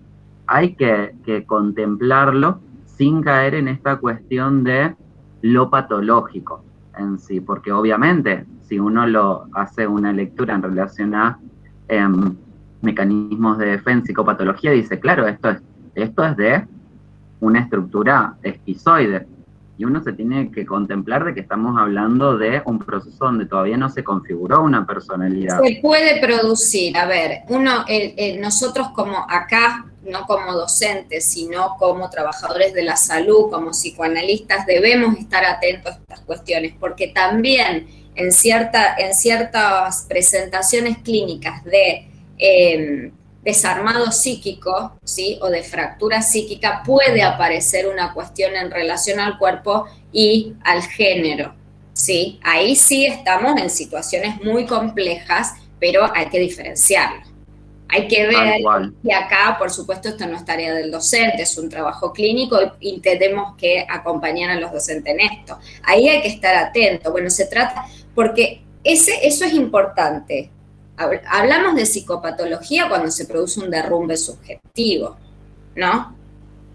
hay que contemplarlo sin caer en esta cuestión de lo patológico en sí, porque obviamente si uno lo hace una lectura en relación a mecanismos de defensa, psicopatología, dice, claro, esto es de una estructura esquizoide, y uno se tiene que contemplar de que estamos hablando de un proceso donde todavía no se configuró una personalidad. Se puede producir, a ver, nosotros como acá, no como docentes, sino como trabajadores de la salud, como psicoanalistas, debemos estar atentos a estas cuestiones, porque también en ciertas presentaciones clínicas de desarmado psíquico, ¿sí? O de fractura psíquica, puede aparecer una cuestión en relación al cuerpo y al género, ¿sí? Ahí sí estamos en situaciones muy complejas, pero hay que diferenciarlo. Hay que ver, y acá, por supuesto, esto no es tarea del docente, es un trabajo clínico y tenemos que acompañar a los docentes en esto. Ahí hay que estar atento. Bueno, se trata, porque eso es importante. Hablamos de psicopatología cuando se produce un derrumbe subjetivo, ¿no?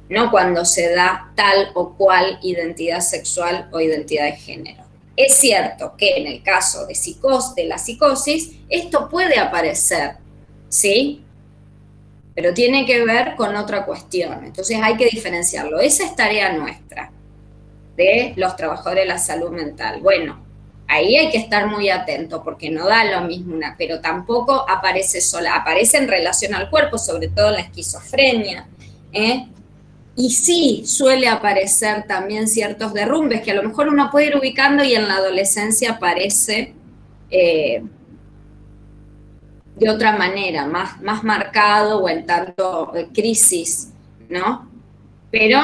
No cuando se da tal o cual identidad sexual o identidad de género. Es cierto que en el caso de la psicosis, esto puede aparecer, ¿sí? Pero tiene que ver con otra cuestión. Entonces hay que diferenciarlo. Esa es tarea nuestra, de los trabajadores de la salud mental. Bueno, ahí hay que estar muy atento porque no da lo mismo pero tampoco aparece sola, aparece en relación al cuerpo, sobre todo en la esquizofrenia, y sí suele aparecer también ciertos derrumbes que a lo mejor uno puede ir ubicando y en la adolescencia aparece de otra manera, más marcado o en tanto crisis, ¿no? Pero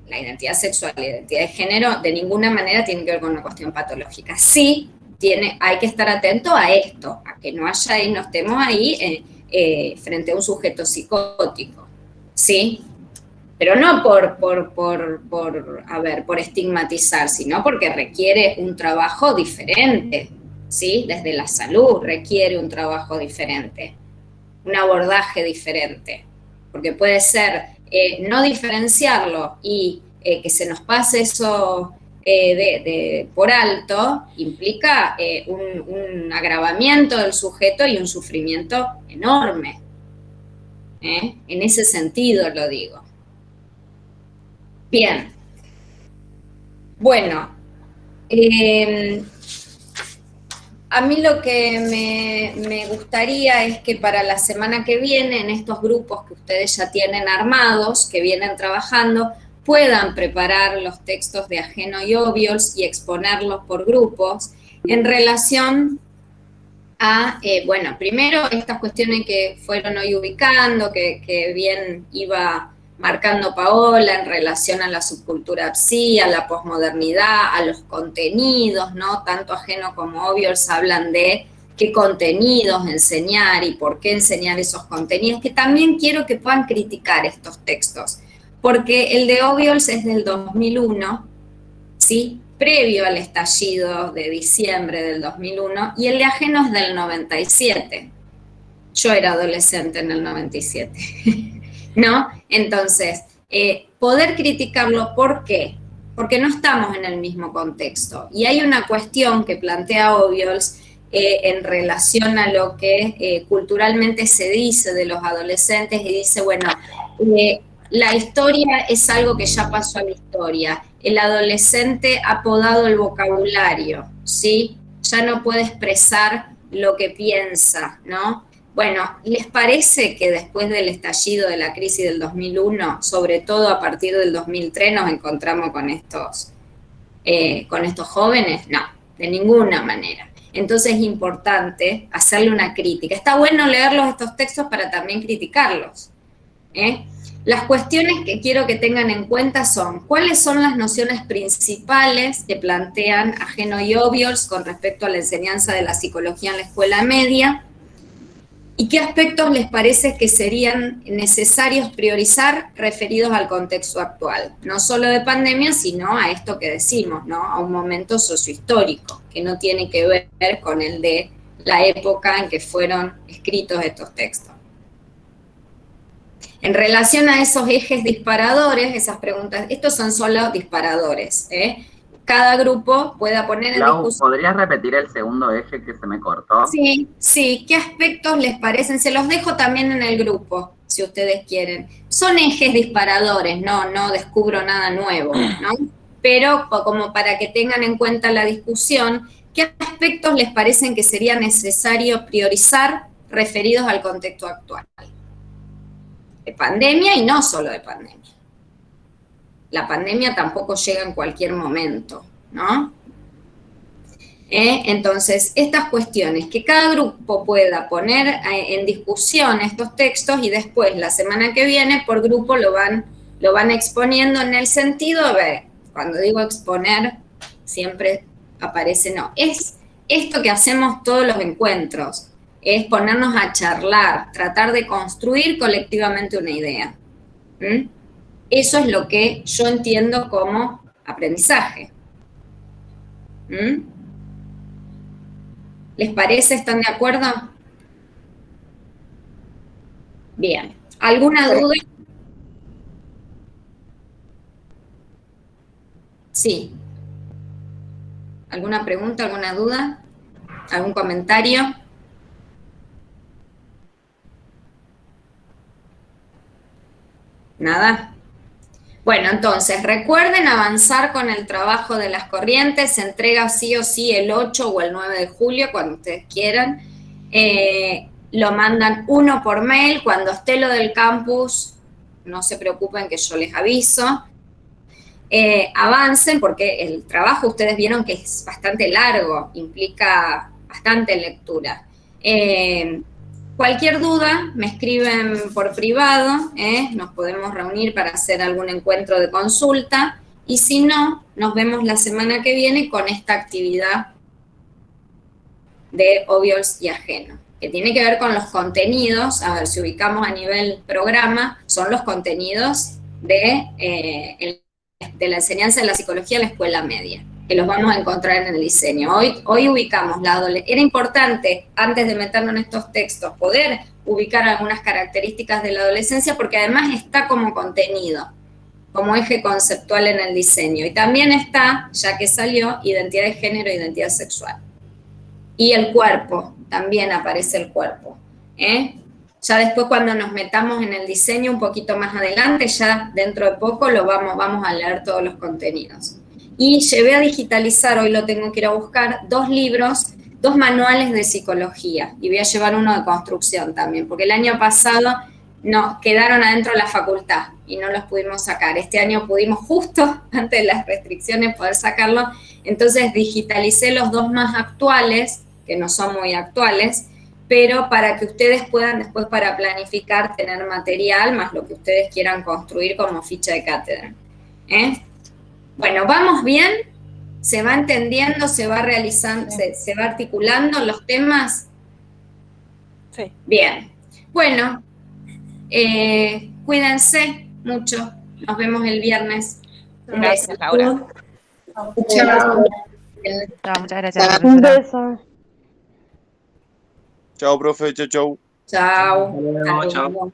la identidad sexual y la identidad de género de ninguna manera tiene que ver con una cuestión patológica. Sí, hay que estar atento a esto, a que no estemos ahí frente a un sujeto psicótico, ¿sí? Pero no por estigmatizar, sino porque requiere un trabajo diferente, ¿sí? Desde la salud requiere un trabajo diferente, un abordaje diferente, porque puede ser no diferenciarlo y que se nos pase eso por alto, implica un agravamiento del sujeto y un sufrimiento enorme. En ese sentido lo digo. Bien. Bueno, a mí lo que me gustaría es que para la semana que viene, en estos grupos que ustedes ya tienen armados, que vienen trabajando, puedan preparar los textos de Ageno y Obiols y exponerlos por grupos en relación a, bueno, primero estas cuestiones que fueron hoy ubicando, que bien iba marcando Paola en relación a la subcultura psi, a la posmodernidad, a los contenidos, ¿no? Tanto Ageno como Obiols hablan de qué contenidos enseñar y por qué enseñar esos contenidos, que también quiero que puedan criticar estos textos, porque el de Obiols es del 2001, ¿sí? Previo al estallido de diciembre del 2001, y el de Ageno es del 97. Yo era adolescente en el 97. ¿No? Entonces, poder criticarlo, ¿por qué? Porque no estamos en el mismo contexto. Y hay una cuestión que plantea Obiols en relación a lo que culturalmente se dice de los adolescentes, y dice, bueno, la historia es algo que ya pasó a la historia. El adolescente ha podado el vocabulario, ¿sí? Ya no puede expresar lo que piensa, ¿no? Bueno, ¿les parece que después del estallido de la crisis del 2001, sobre todo a partir del 2003, nos encontramos con estos jóvenes? No, de ninguna manera. Entonces es importante hacerle una crítica. Está bueno leerlos estos textos para también criticarlos. Las cuestiones que quiero que tengan en cuenta son, ¿cuáles son las nociones principales que plantean Ageno y Obiols con respecto a la enseñanza de la psicología en la escuela media? ¿Y qué aspectos les parece que serían necesarios priorizar referidos al contexto actual? No solo de pandemia, sino a esto que decimos, ¿no? A un momento sociohistórico, que no tiene que ver con el de la época en que fueron escritos estos textos. En relación a esos ejes disparadores, esas preguntas, estos son solo disparadores, Cada grupo pueda poner en discusión. ¿Podrías repetir el segundo eje que se me cortó? Sí. ¿Qué aspectos les parecen? Se los dejo también en el grupo, si ustedes quieren. Son ejes disparadores, no descubro nada nuevo, ¿no? pero como para que tengan en cuenta la discusión, ¿qué aspectos les parecen que sería necesario priorizar referidos al contexto actual? De pandemia y no solo de pandemia. La pandemia tampoco llega en cualquier momento, ¿no? Entonces, estas cuestiones, que cada grupo pueda poner en discusión estos textos y después, la semana que viene, por grupo lo van exponiendo en el sentido, a ver, cuando digo exponer, siempre aparece, no, es esto que hacemos todos los encuentros, es ponernos a charlar, tratar de construir colectivamente una idea. Eso es lo que yo entiendo como aprendizaje. ¿Les parece? ¿Están de acuerdo? Bien. ¿Alguna duda? Sí. ¿Alguna pregunta, alguna duda? ¿Algún comentario? ¿Nada? Bueno, entonces, recuerden avanzar con el trabajo de las corrientes, se entrega sí o sí el 8 o el 9 de julio, cuando ustedes quieran. Lo mandan uno por mail, cuando esté lo del campus, no se preocupen que yo les aviso. Avancen, porque el trabajo ustedes vieron que es bastante largo, implica bastante lectura. Cualquier duda, me escriben por privado, nos podemos reunir para hacer algún encuentro de consulta, y si no, nos vemos la semana que viene con esta actividad de obvios y ajeno, que tiene que ver con los contenidos. A ver, si ubicamos a nivel programa, son los contenidos de la enseñanza de la psicología en la escuela media, que los vamos a encontrar en el diseño. Hoy ubicamos la adolescencia. Era importante, antes de meternos en estos textos, poder ubicar algunas características de la adolescencia, porque además está como contenido, como eje conceptual en el diseño. Y también está, ya que salió, identidad de género e identidad sexual. Y el cuerpo, también aparece el cuerpo. Ya después, cuando nos metamos en el diseño un poquito más adelante, ya dentro de poco vamos a leer todos los contenidos. Y llevé a digitalizar, hoy lo tengo que ir a buscar, 2 libros, 2 manuales de psicología, y voy a llevar uno de construcción también, porque el año pasado no, quedaron adentro de la facultad y no los pudimos sacar. Este año pudimos, justo antes de las restricciones, poder sacarlo. Entonces digitalicé los 2 más actuales, que no son muy actuales, pero para que ustedes puedan después, para planificar, tener material, más lo que ustedes quieran construir como ficha de cátedra. Bueno, ¿vamos bien? ¿Se va entendiendo, se va realizando, se va articulando los temas? Sí. Bien. Bueno, cuídense mucho. Nos vemos el viernes. Un beso. Gracias, Laura. Chao. Muchas gracias. Un beso. Chao, profe. Chau, chau. Chao. Hasta luego, chao.